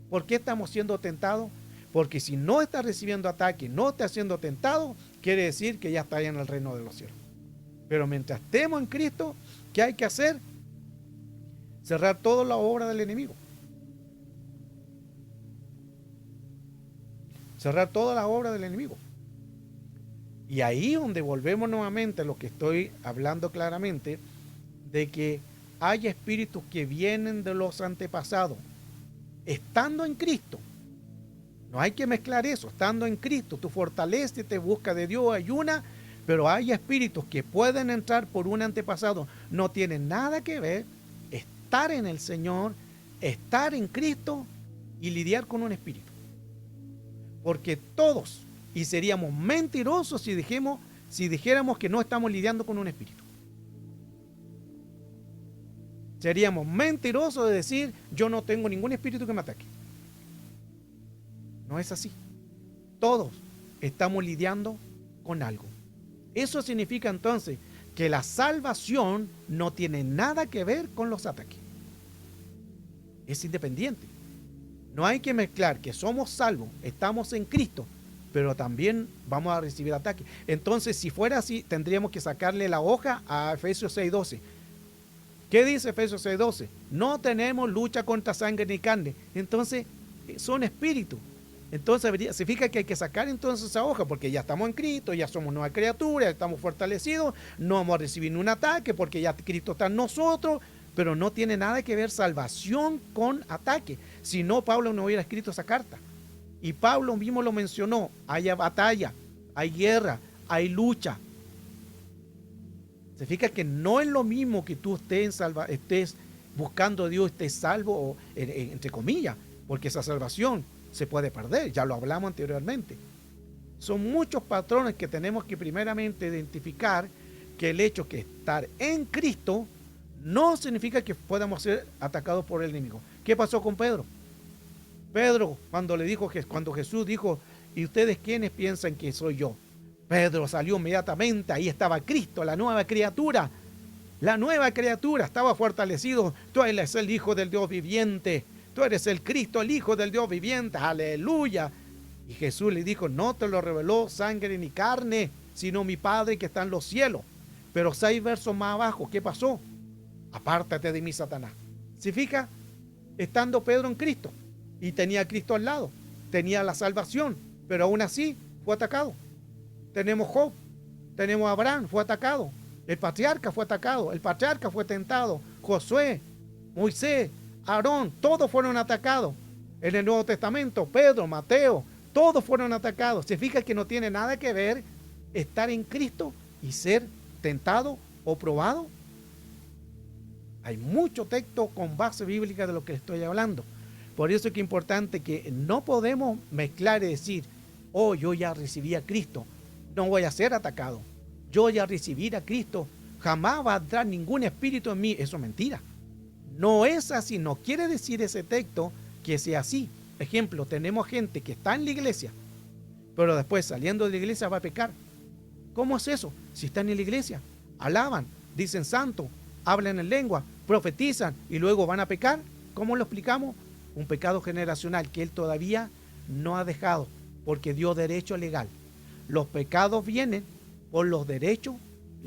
¿Por qué estamos siendo tentados? Porque si no estás recibiendo ataque, no estás siendo tentado, quiere decir que ya estás en el reino de los cielos. Pero mientras estemos en Cristo, ¿qué hay que hacer? Cerrar toda la obra del enemigo. Cerrar toda la obra del enemigo. Y ahí donde volvemos nuevamente a lo que estoy hablando claramente, de que hay espíritus que vienen de los antepasados, estando en Cristo. No hay que mezclar eso. Estando en Cristo, tú fortalécete, busca de Dios, ayuna, pero hay espíritus que pueden entrar por un antepasado. No tienen nada que ver estar en el Señor, estar en Cristo y lidiar con un espíritu. Porque todos, y seríamos mentirosos si dijéramos que no estamos lidiando con un espíritu. Seríamos mentirosos de decir, yo no tengo ningún espíritu que me ataque. No es así. Todos estamos lidiando con algo. Eso significa entonces que la salvación no tiene nada que ver con los ataques. Es independiente. No hay que mezclar que somos salvos, estamos en Cristo, pero también vamos a recibir ataques. Entonces, si fuera así, tendríamos que sacarle la hoja a Efesios 6:12. ¿Qué dice Efesios 6:12? No tenemos lucha contra sangre ni carne. Entonces, son espíritus. Entonces, se fija que hay que sacar entonces esa hoja, porque ya estamos en Cristo, ya somos nueva criatura, ya estamos fortalecidos, no vamos a recibir un ataque, porque ya Cristo está en nosotros, pero no tiene nada que ver salvación con ataque. Si no, Pablo no hubiera escrito esa carta. Y Pablo mismo lo mencionó, hay batalla, hay guerra, hay lucha. Se fija que no es lo mismo que tú estés buscando a Dios, estés salvo, entre comillas, porque esa salvación se puede perder, ya lo hablamos anteriormente. Son muchos patrones que tenemos que primeramente identificar, que el hecho que estar en Cristo no significa que podamos ser atacados por el enemigo. ¿Qué pasó con Pedro? Pedro, cuando Jesús dijo, ¿y ustedes quiénes piensan que soy yo? Pedro salió inmediatamente, ahí estaba Cristo, la nueva criatura. La nueva criatura estaba fortalecido. Tú eres el Hijo del Dios viviente. Tú eres el Cristo, el Hijo del Dios viviente. Aleluya. Y Jesús le dijo, no te lo reveló sangre ni carne, sino mi Padre que está en los cielos. Pero 6 versos más abajo, ¿qué pasó? Apártate de mí, Satanás. ¿Se fija? Estando Pedro en Cristo y tenía a Cristo al lado, tenía la salvación, pero aún así fue atacado. Tenemos Job, tenemos Abraham, fue atacado. El patriarca fue atacado, el patriarca fue tentado. Josué, Moisés, Aarón, todos fueron atacados. En el Nuevo Testamento, Pedro, Mateo, todos fueron atacados. Se fija que no tiene nada que ver estar en Cristo y ser tentado o probado. Hay mucho texto con base bíblica de lo que estoy hablando. Por eso es que es importante que no podemos mezclar y decir, oh, yo ya recibí a Cristo, no voy a ser atacado. Yo ya recibí a Cristo, jamás va a entrar ningún espíritu en mí. Eso es mentira. No es así, no quiere decir ese texto que sea así. Ejemplo, tenemos gente que está en la iglesia, pero después saliendo de la iglesia va a pecar. ¿Cómo es eso? Si están en la iglesia, alaban, dicen santo, hablan en lengua, profetizan y luego van a pecar. ¿Cómo lo explicamos? Un pecado generacional que él todavía no ha dejado, porque dio derecho legal. Los pecados vienen por los derechos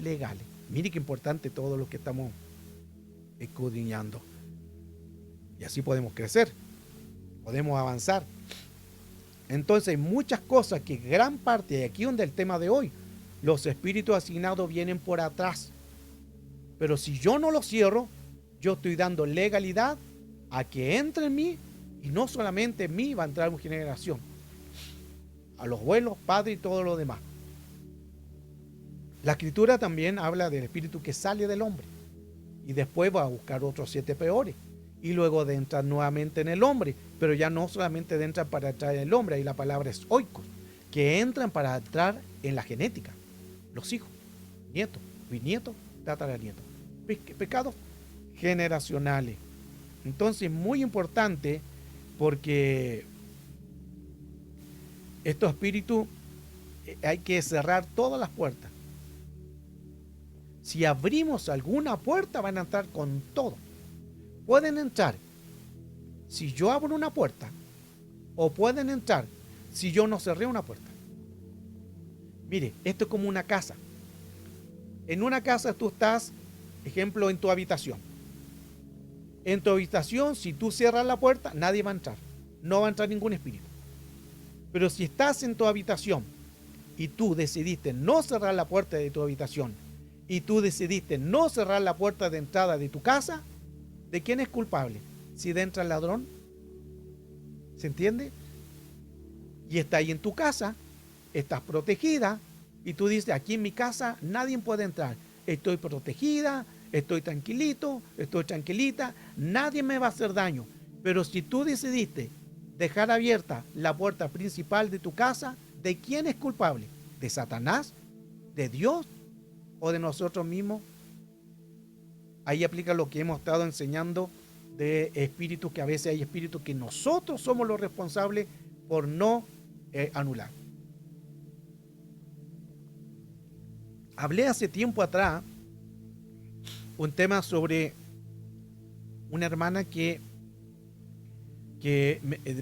legales. Mire qué importante todo lo que estamos escudriñando. Y así podemos crecer, podemos avanzar. Entonces hay muchas cosas que gran parte, y aquí donde el tema de hoy, los espíritus asignados vienen por atrás. Pero si yo no los cierro, yo estoy dando legalidad a que entre en mí, y no solamente en mí, va a entrar una generación, a los abuelos, padres y todo lo demás. La escritura también habla del espíritu que sale del hombre y después va a buscar otros 7 peores y luego de entrar nuevamente en el hombre, pero ya no solamente de entrar para entrar en el hombre, ahí la palabra es oikos, que entran para entrar en la genética, los hijos, nietos, bisnietos, tataranietos, pecados generacionales. Entonces, muy importante, porque estos espíritus hay que cerrar todas las puertas. Si abrimos alguna puerta, van a entrar con todo. Pueden entrar si yo abro una puerta, o pueden entrar si yo no cerré una puerta. Mire, esto es como una casa. En una casa tú estás, ejemplo, en tu habitación. En tu habitación, si tú cierras la puerta, nadie va a entrar. No va a entrar ningún espíritu. Pero si estás en tu habitación y tú decidiste no cerrar la puerta de tu habitación y tú decidiste no cerrar la puerta de entrada de tu casa, ¿de quién es culpable? Si entra el ladrón. ¿Se entiende? Y está ahí en tu casa, estás protegida y tú dices, aquí en mi casa nadie puede entrar. Estoy protegida, estoy tranquilito, estoy tranquilita, nadie me va a hacer daño. Pero si tú decidiste dejar abierta la puerta principal de tu casa, ¿de quién es culpable? ¿De Satanás? ¿De Dios? ¿O de nosotros mismos? Ahí aplica lo que hemos estado enseñando de espíritus, que a veces hay espíritus que nosotros somos los responsables por no anular. Hablé hace tiempo atrás un tema sobre una hermana que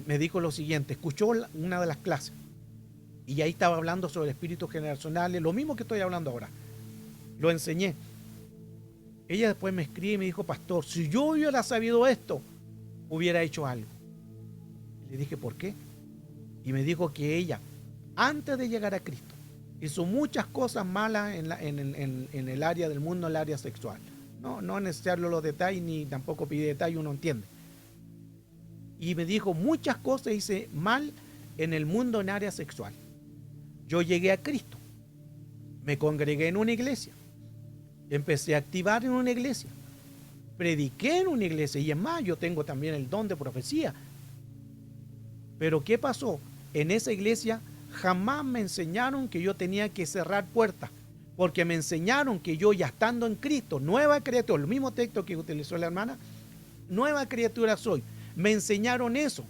me dijo lo siguiente, escuchó una de las clases y ahí estaba hablando sobre espíritus generacionales, lo mismo que estoy hablando ahora, lo enseñé. Ella después me escribe y me dijo, pastor, si yo hubiera sabido esto, hubiera hecho algo. Le dije, ¿por qué? Y me dijo que ella, antes de llegar a Cristo, hizo muchas cosas malas en el área del mundo, en el área sexual. No es necesario los detalles, ni tampoco pide detalles, uno entiende. Y me dijo, muchas cosas hice mal en el mundo en área sexual. Yo llegué a Cristo, me congregué en una iglesia, empecé a activar en una iglesia, prediqué en una iglesia, y es más, yo tengo también el don de profecía. Pero ¿qué pasó? En esa iglesia jamás me enseñaron que yo tenía que cerrar puertas, porque me enseñaron que yo, ya estando en Cristo, nueva criatura, el mismo texto que utilizó la hermana, nueva criatura soy. Me enseñaron eso.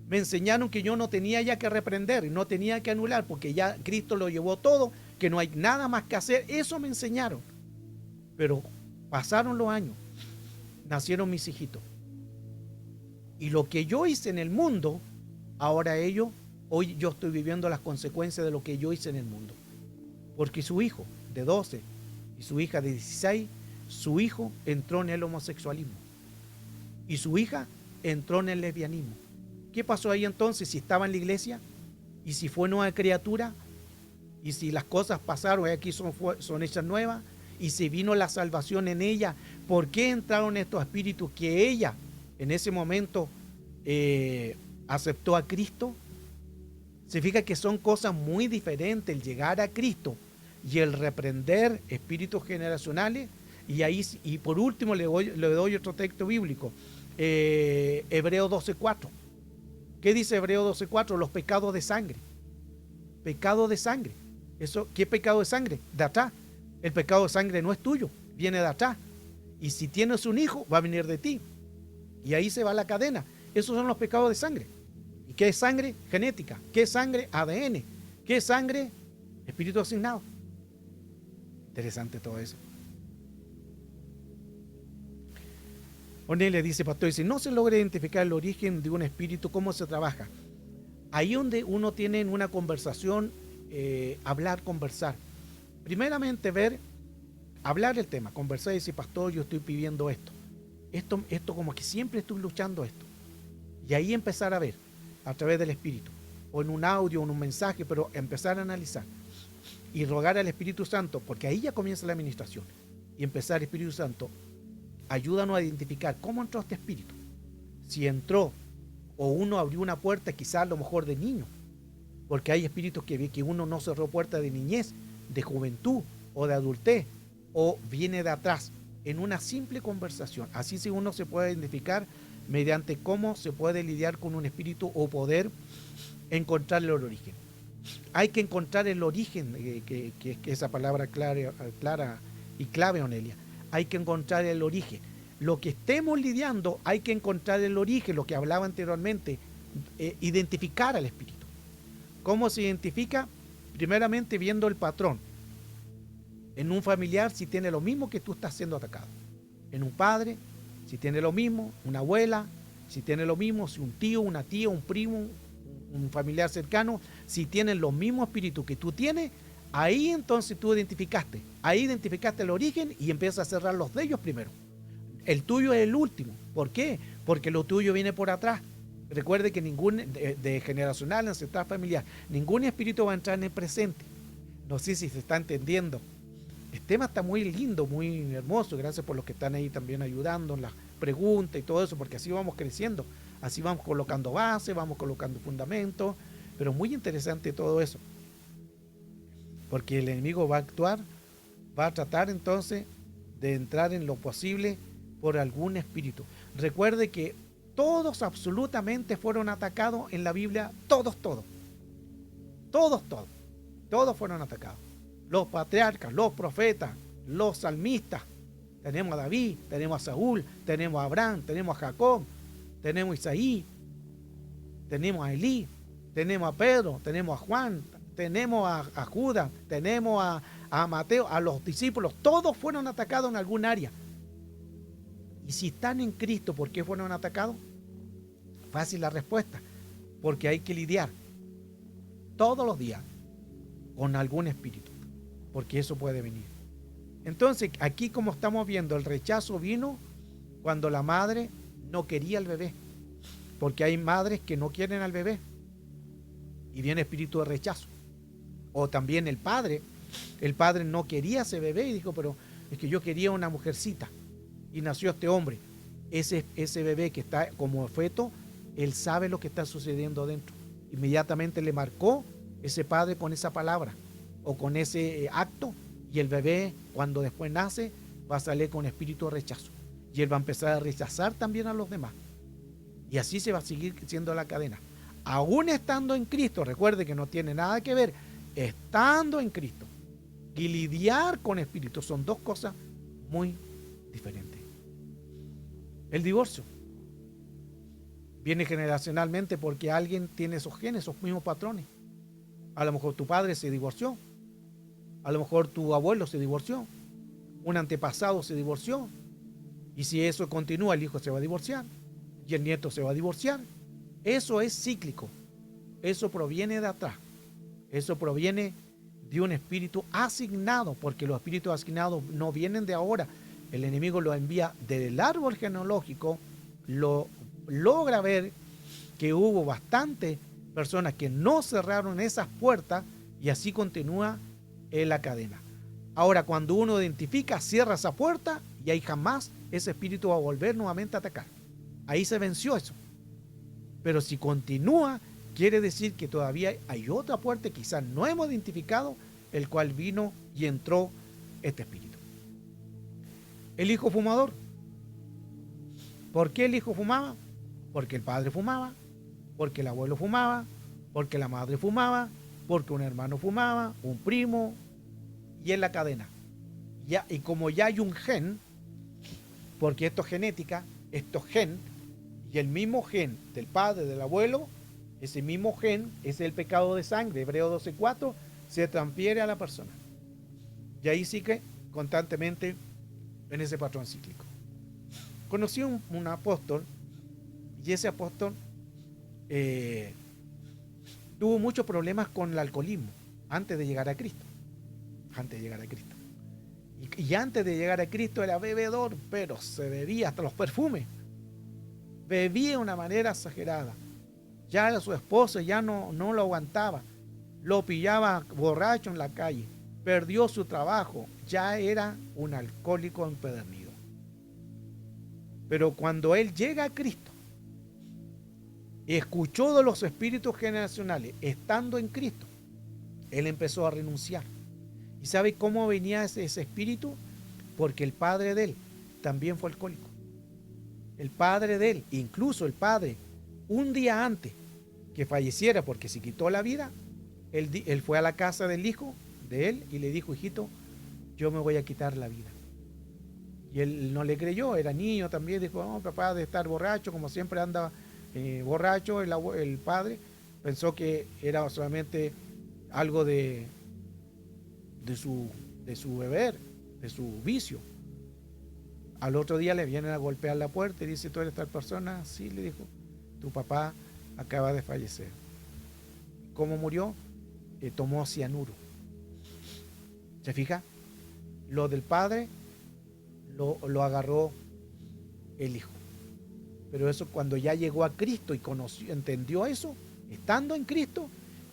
Me enseñaron que yo no tenía ya que reprender y no tenía que anular, porque ya Cristo lo llevó todo, que no hay nada más que hacer. Eso me enseñaron. Pero pasaron los años, nacieron mis hijitos. Y lo que yo hice en el mundo, ahora hoy yo estoy viviendo las consecuencias de lo que yo hice en el mundo. Porque su hijo de 12 y su hija de 16, su hijo entró en el homosexualismo. Y su hija entró en el lesbianismo. ¿Qué pasó ahí entonces? Si estaba en la iglesia, y si fue nueva criatura, y si las cosas pasaron, aquí son hechas nuevas, y si vino la salvación en ella, ¿por qué entraron estos espíritus que ella en ese momento aceptó a Cristo? Se fija que son cosas muy diferentes el llegar a Cristo y el reprender espíritus generacionales. Y por último le doy otro texto bíblico, Hebreos 12:4. ¿Qué dice Hebreos 12:4? Los pecados de sangre. Pecado de sangre. ¿Qué pecado de sangre? De atrás. El pecado de sangre no es tuyo, viene de atrás. Y si tienes un hijo, va a venir de ti. Y ahí se va la cadena. Esos son los pecados de sangre. ¿Y qué es sangre? Genética. ¿Qué es sangre? ADN. ¿Qué es sangre? Espíritu asignado. Interesante todo eso. Onelia dice, pastor, si no se logra identificar el origen de un espíritu, ¿cómo se trabaja? Ahí donde uno tiene en una conversación, conversar. Primeramente hablar el tema, conversar y decir, pastor, yo estoy pidiendo esto. Esto como que siempre estoy luchando esto. Y ahí empezar a ver, a través del Espíritu, o en un audio, o en un mensaje, pero empezar a analizar. Y rogar al Espíritu Santo, porque ahí ya comienza la administración. Y empezar, Espíritu Santo, ayúdanos a identificar cómo entró este espíritu. Si entró, o uno abrió una puerta, quizás a lo mejor de niño. Porque hay espíritus que uno no cerró puerta de niñez, de juventud, o de adultez, o viene de atrás, en una simple conversación. Así si uno se puede identificar mediante cómo se puede lidiar con un espíritu o poder encontrar el origen. Hay que encontrar el origen, que esa palabra clara y clave, Onelia. Hay que encontrar el origen. Lo que estemos lidiando, hay que encontrar el origen, lo que hablaba anteriormente, identificar al espíritu. ¿Cómo se identifica? Primeramente viendo el patrón. En un familiar, si tiene lo mismo que tú estás siendo atacado. En un padre, si tiene lo mismo, una abuela, si tiene lo mismo, si un tío, una tía, un primo, un familiar cercano, si tienen los mismos espíritus que tú tienes, ahí entonces tú identificaste el origen y empiezas a cerrar los de ellos primero. El tuyo es el último. ¿Por qué? Porque lo tuyo viene por atrás. Recuerde que de generacional, ancestral, familiar, ningún espíritu va a entrar en el presente. No sé si se está entendiendo. El tema está muy lindo, muy hermoso. Gracias por los que están ahí también ayudando en las preguntas y todo eso, porque así vamos creciendo. Así vamos colocando base, vamos colocando fundamentos. Pero muy interesante todo eso. Porque el enemigo va a actuar, va a tratar entonces de entrar en lo posible por algún espíritu. Recuerde que todos absolutamente fueron atacados en la Biblia, todos fueron atacados. Los patriarcas, los profetas, los salmistas. Tenemos a David, tenemos a Saúl, tenemos a Abraham, tenemos a Jacob, tenemos a Isaí, tenemos a Elí, tenemos a Pedro, tenemos a Juan, tenemos a Judas, tenemos a Mateo, a los discípulos. Todos fueron atacados en algún área. Y si están en Cristo, ¿por qué fueron atacados? Fácil la respuesta, porque hay que lidiar todos los días con algún espíritu, porque eso puede venir. Entonces, aquí como estamos viendo, el rechazo vino cuando la madre no quería al bebé, porque hay madres que no quieren al bebé y viene espíritu de rechazo. O también el padre no quería ese bebé y dijo, pero es que yo quería una mujercita y nació este hombre. Ese bebé que está como feto, él sabe lo que está sucediendo dentro. Inmediatamente le marcó ese padre con esa palabra o con ese acto, y el bebé cuando después nace va a salir con espíritu de rechazo y él va a empezar a rechazar también a los demás, y así se va a seguir siendo la cadena. Aún estando en Cristo, recuerde que no tiene nada que ver estando en Cristo y lidiar con espíritus, son dos cosas muy diferentes. El divorcio viene generacionalmente porque alguien tiene esos genes, esos mismos patrones. A lo mejor tu padre se divorció, a lo mejor tu abuelo se divorció, un antepasado se divorció, y si eso continúa, el hijo se va a divorciar y el nieto se va a divorciar. Eso es cíclico, eso proviene de atrás, eso proviene de un espíritu asignado, porque los espíritus asignados no vienen de ahora. El enemigo lo envía del árbol genealógico, lo logra ver que hubo bastantes personas que no cerraron esas puertas y así continúa en la cadena. Ahora, cuando uno identifica, cierra esa puerta y ahí jamás ese espíritu va a volver nuevamente a atacar. Ahí se venció eso. Pero si continúa, quiere decir que todavía hay otra puerta que quizás no hemos identificado, el cual vino y entró este espíritu. El hijo fumador. ¿Por qué el hijo fumaba? Porque el padre fumaba, porque el abuelo fumaba, porque la madre fumaba, porque un hermano fumaba, un primo, y en la cadena. Y como ya hay un gen, porque esto es genética, esto es gen, y el mismo gen del padre, del abuelo, ese mismo gen es el pecado de sangre, Hebreo 12:4, se transfiere a la persona. Y ahí sigue constantemente en ese patrón cíclico. Conocí un apóstol, y ese apóstol tuvo muchos problemas con el alcoholismo antes de llegar a Cristo. Y antes de llegar a Cristo era bebedor, pero se bebía hasta los perfumes. Bebía de una manera exagerada. Ya su esposa ya no lo aguantaba. Lo pillaba borracho en la calle. Perdió su trabajo. Ya era un alcohólico empedernido. Pero cuando él llega a Cristo, escuchó de los espíritus generacionales, estando en Cristo, él empezó a renunciar. ¿Y sabe cómo venía ese espíritu? Porque el padre de él también fue alcohólico. El padre de él, incluso el padre, un día antes que falleciera porque se quitó la vida, él fue a la casa del hijo de él y le dijo: hijito, yo me voy a quitar la vida. Y él no le creyó, era niño también, dijo: no, papá de estar borracho, como siempre anda borracho. El padre pensó que era solamente algo de su beber, de su vicio. Al otro día le vienen a golpear la puerta y dice: ¿tú eres tal persona? Sí, le dijo: tu papá acaba de fallecer. ¿Cómo murió? Tomó cianuro. ¿Se fija? Lo del padre lo agarró el hijo. Pero eso, cuando ya llegó a Cristo y entendió eso, estando en Cristo,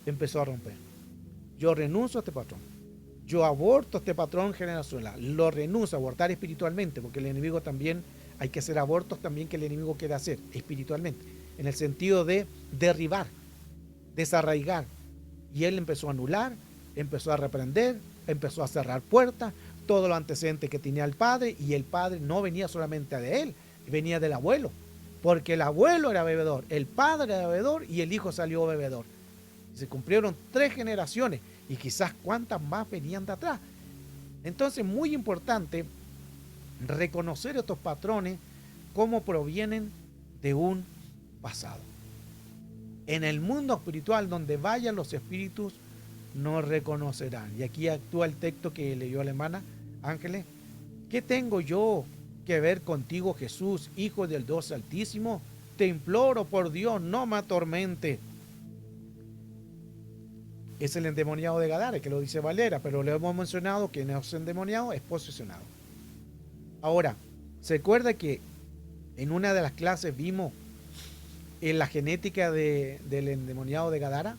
empezó a romper. Yo renuncio a este patrón. Yo aborto este patrón generacional. Lo renuncio a abortar espiritualmente, porque el enemigo también, hay que hacer abortos también que el enemigo quiere hacer espiritualmente, en el sentido de derribar, desarraigar. Y él empezó a anular, empezó a reprender, empezó a cerrar puertas, todos los antecedentes que tenía el padre. Y el padre no venía solamente de él, venía del abuelo, porque el abuelo era bebedor, el padre era bebedor y el hijo salió bebedor. Se cumplieron 3 generaciones y quizás cuántas más venían de atrás. Entonces, muy importante reconocer estos patrones, cómo provienen de un pasado. En el mundo espiritual, donde vayan los espíritus, no reconocerán. Y aquí actúa el texto que leyó la hermana Ángeles. ¿Qué tengo yo que ver contigo, Jesús, Hijo del Dios Altísimo. Te imploro, por Dios, no me atormente. Es el endemoniado de Gadara, que lo dice Valera, pero le hemos mencionado que no es endemoniado, es posesionado. Ahora, ¿se acuerda que en una de las clases vimos en la genética del endemoniado de Gadara?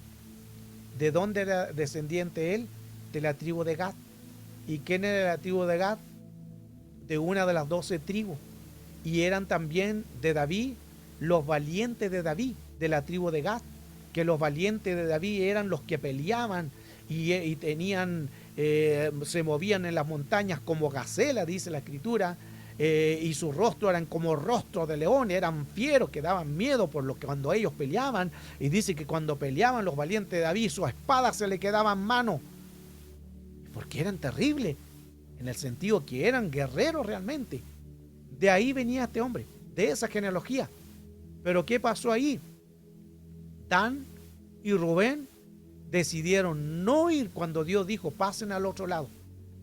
¿De dónde era descendiente él? De la tribu de Gad. ¿Y quién era la tribu de Gad? De una de las 12 tribus. Y eran también de David, los valientes de David, de la tribu de Gad. Que los valientes de David eran los que peleaban y tenían, se movían en las montañas como gacela, dice la escritura, y su rostro eran como rostro de león, eran fieros que daban miedo por lo que cuando ellos peleaban. Y dice que cuando peleaban los valientes de David, su espada se le quedaba en mano, porque eran terribles, en el sentido que eran guerreros realmente. De ahí venía este hombre, de esa genealogía. Pero ¿qué pasó ahí? Dan y Rubén decidieron no ir cuando Dios dijo pasen al otro lado,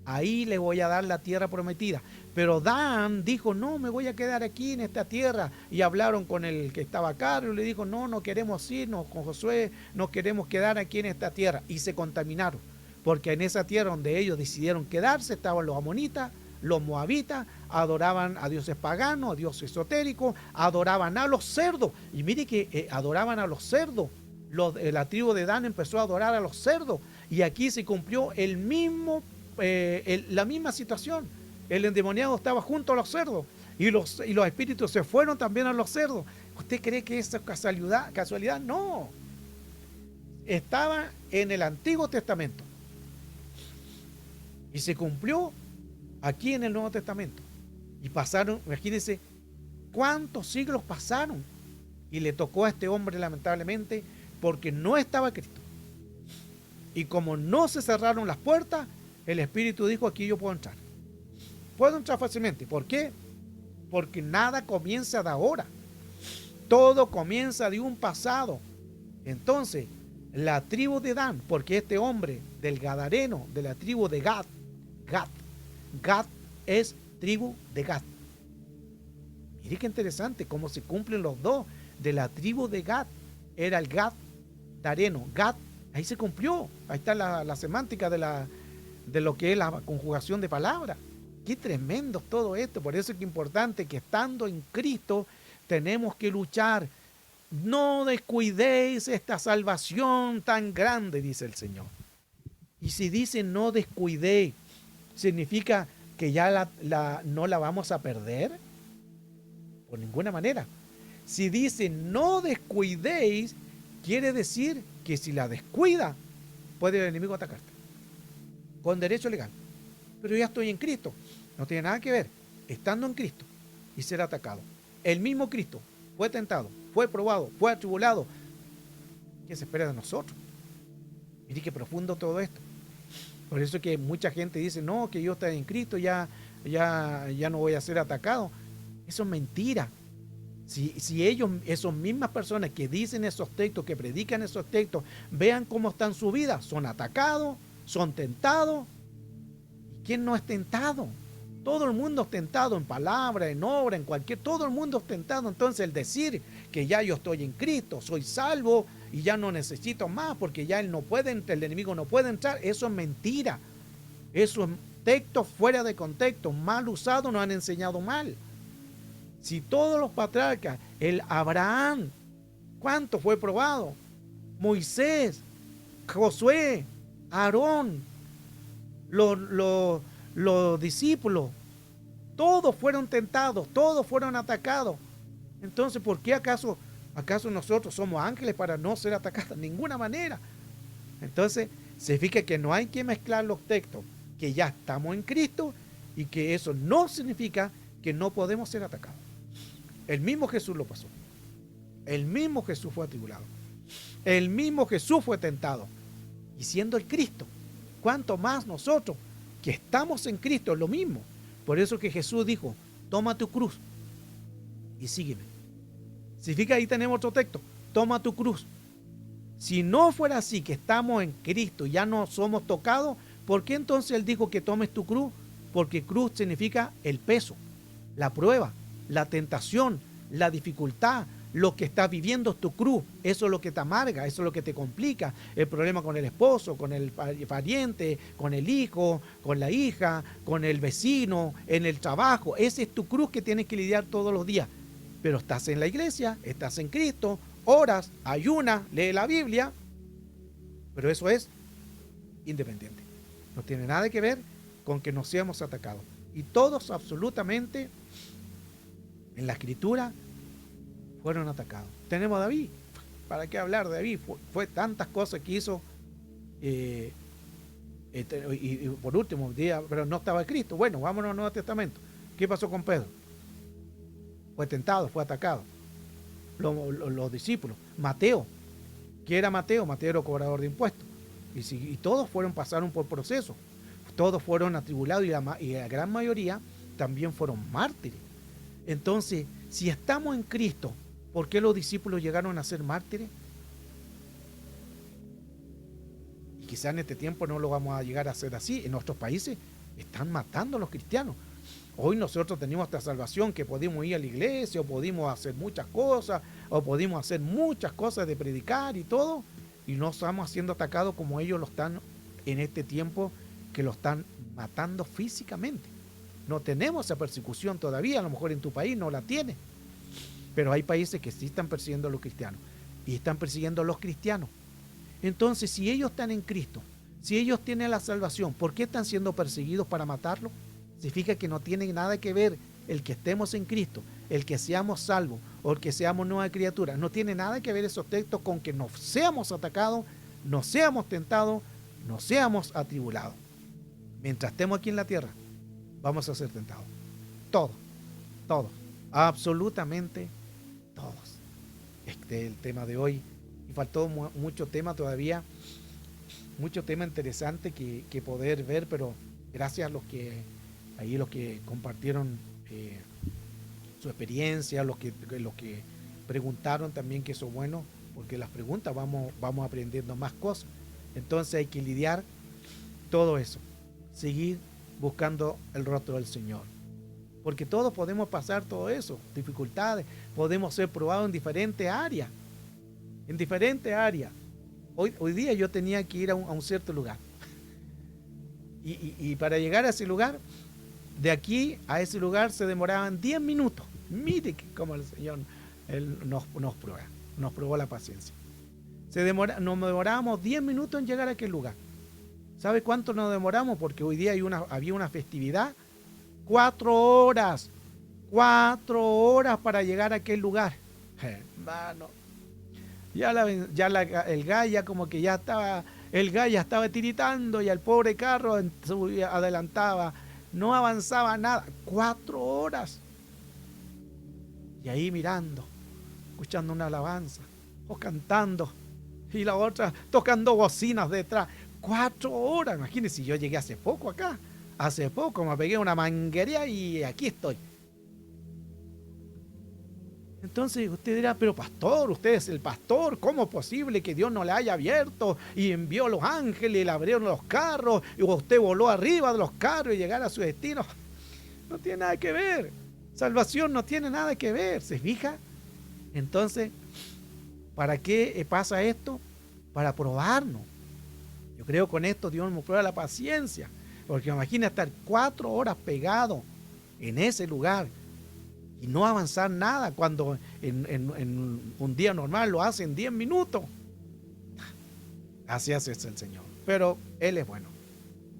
ahí les voy a dar la tierra prometida. Pero Dan dijo no, me voy a quedar aquí en esta tierra. Y hablaron con el que estaba a cargo y le dijo no queremos irnos con Josué, no queremos quedar aquí en esta tierra. Y se contaminaron, porque en esa tierra donde ellos decidieron quedarse estaban los amonitas, los moabitas, adoraban a dioses paganos, a dioses esotéricos, adoraban a los cerdos. Y mire que adoraban a los cerdos. La tribu de Dan empezó a adorar a los cerdos. Y aquí se cumplió la misma situación. El endemoniado estaba junto a los cerdos. Y los espíritus se fueron también a los cerdos. ¿Usted cree que eso es casualidad? No. Estaba en el Antiguo Testamento. Y se cumplió aquí en el Nuevo Testamento. Y pasaron, imagínense, cuántos siglos pasaron. Y le tocó a este hombre, lamentablemente, porque no estaba Cristo. Y como no se cerraron las puertas, el Espíritu dijo, aquí yo puedo entrar. Puedo entrar fácilmente. ¿Por qué? Porque nada comienza de ahora. Todo comienza de un pasado. Entonces, la tribu de Dan, porque este hombre del Gadareno, de la tribu de Gad es tribu de Gad. Mire qué interesante cómo se cumplen los dos. De la tribu de Gad era el Gadareno. Gad, ahí se cumplió. Ahí está la semántica de lo que es la conjugación de palabras. Qué tremendo todo esto. Por eso es que es importante que estando en Cristo tenemos que luchar. No descuidéis esta salvación tan grande, dice el Señor. Y si dice no descuidéis, ¿significa que ya no la vamos a perder? Por ninguna manera. Si dice no descuidéis, quiere decir que si la descuida, puede el enemigo atacarte. Con derecho legal. Pero ya estoy en Cristo. No tiene nada que ver. Estando en Cristo y ser atacado. El mismo Cristo fue tentado, fue probado, fue atribulado. ¿Qué se espera de nosotros? Mire qué profundo todo esto. Por eso que mucha gente dice, no, que yo estoy en Cristo, ya no voy a ser atacado. Eso es mentira. Si ellos, esas mismas personas que dicen esos textos, que predican esos textos, vean cómo están su vida, son atacados, son tentados. ¿Y quién no es tentado? Todo el mundo es tentado en palabra, en obra, en cualquier, todo el mundo es tentado. Entonces el decir que ya yo estoy en Cristo, soy salvo y ya no necesito más porque ya el enemigo no puede entrar, eso es mentira. Eso es texto fuera de contexto, mal usado, nos han enseñado mal. Si todos los patriarcas, el Abraham, ¿cuánto fue probado? Moisés, Josué, Aarón, los discípulos, todos fueron tentados, todos fueron atacados. Entonces, ¿por qué acaso nosotros somos ángeles para no ser atacados? De ninguna manera. Entonces, se fija que no hay que mezclar los textos, que ya estamos en Cristo y que eso no significa que no podemos ser atacados. El mismo Jesús lo pasó. El mismo Jesús fue atribulado. El mismo Jesús fue tentado. Y siendo el Cristo, ¿cuánto más nosotros que estamos en Cristo? Es lo mismo. Por eso que Jesús dijo, toma tu cruz y sígueme. Significa, ahí tenemos otro texto, toma tu cruz. Si no fuera así, que estamos en Cristo y ya no somos tocados, ¿por qué entonces Él dijo que tomes tu cruz? Porque cruz significa el peso. La prueba, la tentación, la dificultad, lo que estás viviendo es tu cruz. Eso es lo que te amarga, eso es lo que te complica. El problema con el esposo, con el pariente, con el hijo, con la hija, con el vecino, en el trabajo. Esa es tu cruz que tienes que lidiar todos los días. Pero estás en la iglesia, estás en Cristo, oras, ayunas, lee la Biblia. Pero eso es independiente. No tiene nada que ver con que nos seamos atacados. Y todos absolutamente en la Escritura fueron atacados. Tenemos a David. ¿Para qué hablar de David? Fue tantas cosas que hizo. Y por último, pero no estaba Cristo. Bueno, vámonos al Nuevo Testamento. ¿Qué pasó con Pedro? Fue tentado, fue atacado. Los discípulos. Mateo. ¿Qué era Mateo? Mateo era cobrador de impuestos. Y todos pasaron por procesos. Todos fueron atribulados y la gran mayoría también fueron mártires. Entonces, si estamos en Cristo, ¿por qué los discípulos llegaron a ser mártires? Y quizás en este tiempo no lo vamos a llegar a hacer así. En nuestros países están matando a los cristianos. Hoy nosotros tenemos esta salvación que podemos ir a la iglesia, o podemos hacer muchas cosas, de predicar y todo, y no estamos siendo atacados como ellos lo están en este tiempo, que lo están matando físicamente. No tenemos esa persecución todavía, a lo mejor en tu país no la tienes, pero hay países que sí están persiguiendo a los cristianos, y están persiguiendo a los cristianos. Entonces, si ellos están en Cristo, si ellos tienen la salvación, ¿por qué están siendo perseguidos para matarlos? Significa que no tiene nada que ver el que estemos en Cristo, el que seamos salvos o el que seamos nueva criatura. No tiene nada que ver esos textos con que no seamos atacados, no seamos tentados, no seamos atribulados. Mientras estemos aquí en la tierra, vamos a ser tentados. Todos, absolutamente todos. Este es el tema de hoy. Y faltó mucho tema todavía, mucho tema interesante que poder ver, pero gracias a los que compartieron su experiencia, los que preguntaron también, que eso es bueno, porque las preguntas vamos aprendiendo más cosas. Entonces hay que lidiar todo eso, seguir buscando el rostro del Señor, porque todos podemos pasar todo eso, dificultades, podemos ser probados en diferentes áreas, Hoy día yo tenía que ir a un cierto lugar, y para llegar a ese lugar, de aquí a ese lugar se demoraban 10 minutos. Mire cómo el Señor nos probó la paciencia. Nos demorábamos 10 minutos en llegar a aquel lugar. ¿Sabe cuánto nos demoramos? Porque hoy día había una festividad. 4 horas. 4 horas para llegar a aquel lugar. Hermano. El gallo como que ya estaba... El gallo estaba tiritando y el pobre carro adelantaba. No avanzaba nada. 4 horas. Y ahí mirando, escuchando una alabanza, o cantando, y la otra tocando bocinas detrás. 4 horas. Imagínense, yo llegué hace poco acá. Hace poco me pegué una manguería y aquí estoy. Entonces usted dirá, pero pastor, usted es el pastor, ¿cómo es posible que Dios no le haya abierto y envió los ángeles y le abrieron los carros y usted voló arriba de los carros y llegara a su destino? No tiene nada que ver. Salvación no tiene nada que ver, ¿se fija? Entonces, ¿para qué pasa esto? Para probarnos. Yo creo que con esto Dios nos prueba la paciencia, porque imagina estar 4 horas pegado en ese lugar y no avanzar nada, cuando en un día normal lo hace en 10 minutos. Así hace el Señor. Pero Él es bueno.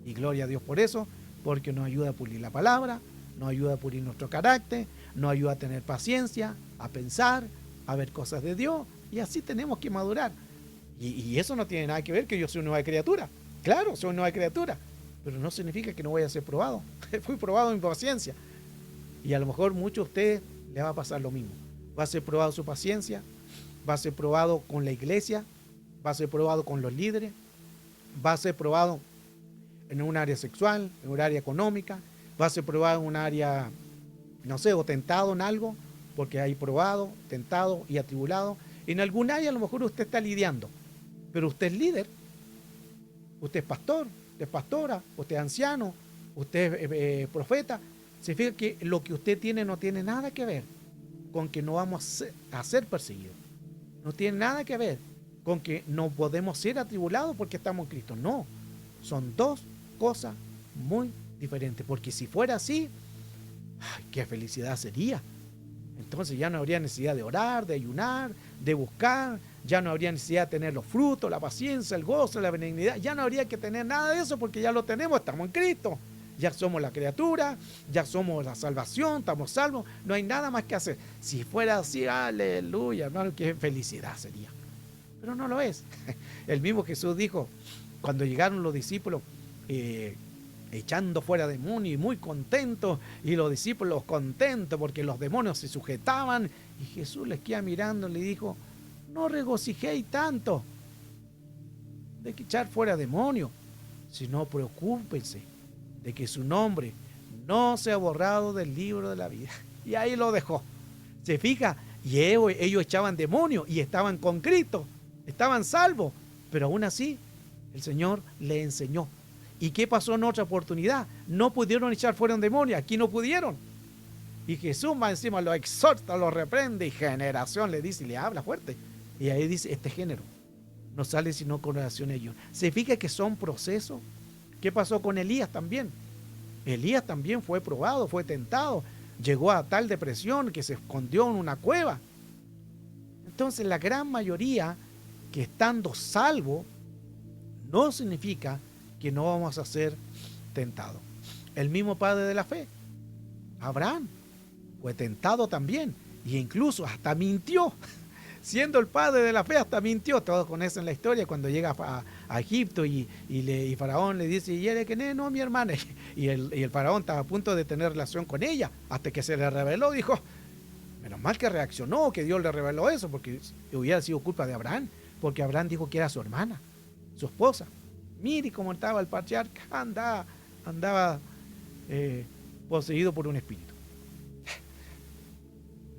Y gloria a Dios por eso, porque nos ayuda a pulir la palabra, nos ayuda a pulir nuestro carácter, nos ayuda a tener paciencia, a pensar, a ver cosas de Dios. Y así tenemos que madurar. Y eso no tiene nada que ver que yo soy una nueva criatura. Claro, soy una nueva criatura. Pero no significa que no voy a ser probado. Fui probado en paciencia. Y a lo mejor muchos de ustedes les va a pasar lo mismo. Va a ser probado su paciencia, va a ser probado con la iglesia, va a ser probado con los líderes, va a ser probado en un área sexual, en un área económica, va a ser probado en un área, no sé, o tentado en algo, porque hay probado, tentado y atribulado. En algún área a lo mejor usted está lidiando, pero usted es líder, usted es pastor, usted es pastora, usted es anciano, usted es profeta. Se fija que lo que usted tiene no tiene nada que ver con que no vamos a ser perseguidos. No tiene nada que ver con que no podemos ser atribulados porque estamos en Cristo. No, son dos cosas muy diferentes. Porque si fuera así, ¡ay, qué felicidad sería! Entonces ya no habría necesidad de orar, de ayunar, de buscar, ya no habría necesidad de tener los frutos, la paciencia, el gozo, la benignidad, ya no habría que tener nada de eso porque ya lo tenemos, estamos en Cristo, ya somos la criatura, ya somos la salvación, estamos salvos, no hay nada más que hacer. Si fuera así, aleluya, hermano, qué felicidad sería. Pero no lo es. El mismo Jesús dijo, cuando llegaron los discípulos, echando fuera demonios y muy contentos, y los discípulos contentos porque los demonios se sujetaban, y Jesús les queda mirando y le dijo, no regocijéis tanto de echar fuera demonios, sino preocúpense de que su nombre no sea borrado del libro de la vida. Y ahí lo dejó. Se fija, y ellos echaban demonios y estaban con Cristo, estaban salvos, pero aún así el Señor le enseñó. ¿Y qué pasó en otra oportunidad? No pudieron echar fuera un demonio, aquí no pudieron. Y Jesús más encima lo exhorta, lo reprende y generación le dice y le habla fuerte. Y ahí dice, este género no sale sino con oración a ellos. Se fija que son procesos. ¿Qué pasó con Elías también? Elías también fue probado, fue tentado, llegó a tal depresión que se escondió en una cueva. Entonces la gran mayoría que estando salvo no significa que no vamos a ser tentados. El mismo padre de la fe, Abraham, fue tentado también e incluso hasta mintió. Siendo el padre de la fe, hasta mintió. Todos conocen la historia cuando llega a Egipto y Faraón le dice, ¿y eres quién es? No, mi hermana. Y el Faraón estaba a punto de tener relación con ella, hasta que se le reveló, dijo, menos mal que reaccionó, que Dios le reveló eso, porque hubiera sido culpa de Abraham, porque Abraham dijo que era su hermana, su esposa. Mire cómo estaba el patriarca, andaba poseído por un espíritu.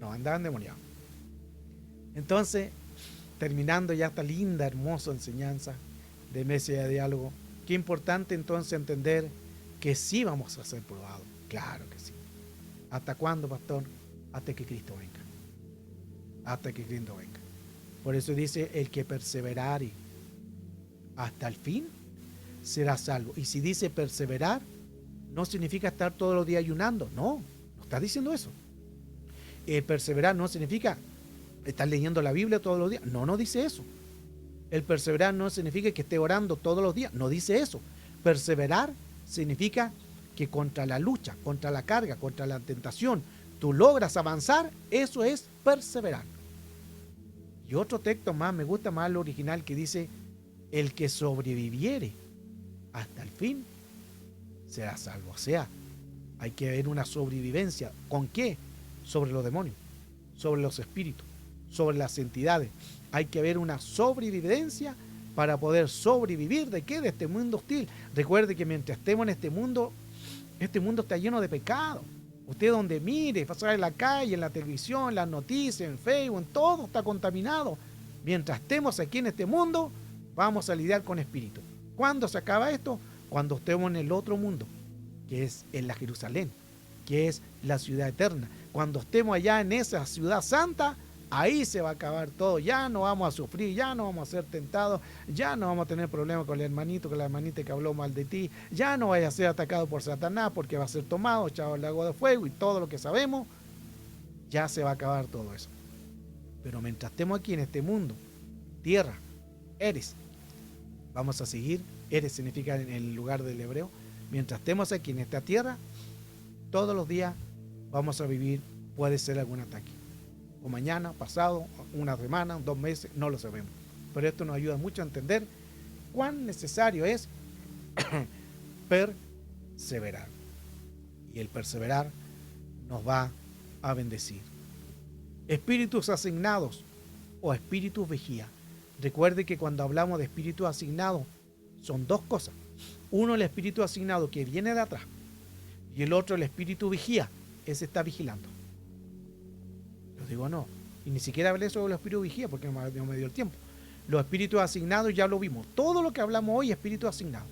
No, andaba endemoniado. Entonces, terminando ya esta linda, hermosa enseñanza de Mesa de Diálogo, qué importante entonces entender que sí vamos a ser probados. Claro que sí. ¿Hasta cuándo, pastor? Hasta que Cristo venga. Hasta que Cristo venga. Por eso dice, el que perseverare hasta el fin será salvo. Y si dice perseverar, no significa estar todos los días ayunando. No está diciendo eso. Perseverar no significa estar leyendo la Biblia todos los días. No dice eso. El perseverar no significa que esté orando todos los días. No dice eso. Perseverar significa que contra la lucha, contra la carga, contra la tentación, tú logras avanzar. Eso es perseverar. Y otro texto más, me gusta más el original, que dice, el que sobreviviere hasta el fin será salvo. O sea, hay que ver una sobrevivencia. ¿Con qué? Sobre los demonios, sobre los espíritus, sobre las entidades. Hay que ver una sobrevivencia para poder sobrevivir. ¿De qué? De este mundo hostil. Recuerde que mientras estemos en este mundo está lleno de pecado. Usted donde mire, pasar en la calle, en la televisión, en las noticias, en Facebook, en todo está contaminado. Mientras estemos aquí en este mundo, vamos a lidiar con espíritus. ¿Cuándo se acaba esto? Cuando estemos en el otro mundo, que es en la Jerusalén, que es la ciudad eterna. Cuando estemos allá en esa ciudad santa, ahí se va a acabar todo. Ya no vamos a sufrir, ya no vamos a ser tentados, ya no vamos a tener problemas con el hermanito, con la hermanita que habló mal de ti, ya no vaya a ser atacado por Satanás porque va a ser tomado, echado al lago de fuego y todo lo que sabemos, ya se va a acabar todo eso. Pero mientras estemos aquí en este mundo, tierra, eres, vamos a seguir. Eres significa en el lugar del hebreo. Mientras estemos aquí en esta tierra, todos los días vamos a vivir, puede ser algún ataque. O mañana, pasado, una semana, 2 meses, no lo sabemos. Pero esto nos ayuda mucho a entender cuán necesario es perseverar. Y el perseverar nos va a bendecir. Espíritus asignados o espíritus vigía. Recuerde que cuando hablamos de espíritus asignados, son dos cosas. Uno, el espíritu asignado que viene de atrás, y el otro, el espíritu vigía. Ese está vigilando. Yo digo no, y ni siquiera hablé sobre los espíritus vigía porque no me dio el tiempo. Los espíritus asignados ya lo vimos. Todo lo que hablamos hoy es espíritu asignado.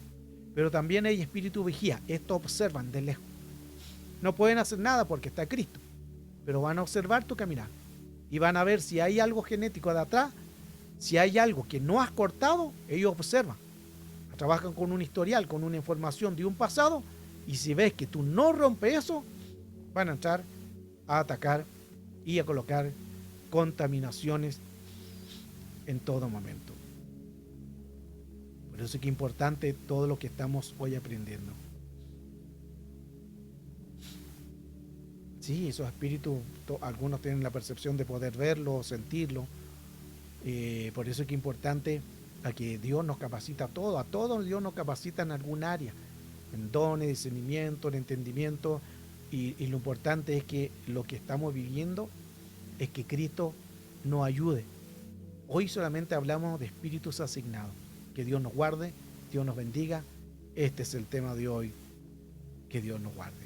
Pero también hay espíritu vigía. Esto observan de lejos. no pueden hacer nada porque está Cristo, pero van a observar tu caminar y van a ver si hay algo genético de atrás, si hay algo que no has cortado, ellos observan, trabajan con un historial, con una información de un pasado, y si ves que tú no rompes eso, van a entrar a atacar y a colocar contaminaciones en todo momento. Por eso es que es importante todo lo que estamos hoy aprendiendo. Sí, esos espíritus, algunos tienen la percepción de poder verlo, sentirlo. Por eso es que es importante a que Dios nos capacita a todos Dios nos capacita en algún área, en dones, discernimiento, en entendimiento, y lo importante es que lo que estamos viviendo es que Cristo nos ayude. Hoy solamente hablamos de espíritus asignados. Que Dios nos guarde, Dios nos bendiga. Este es el tema de hoy. Que Dios nos guarde.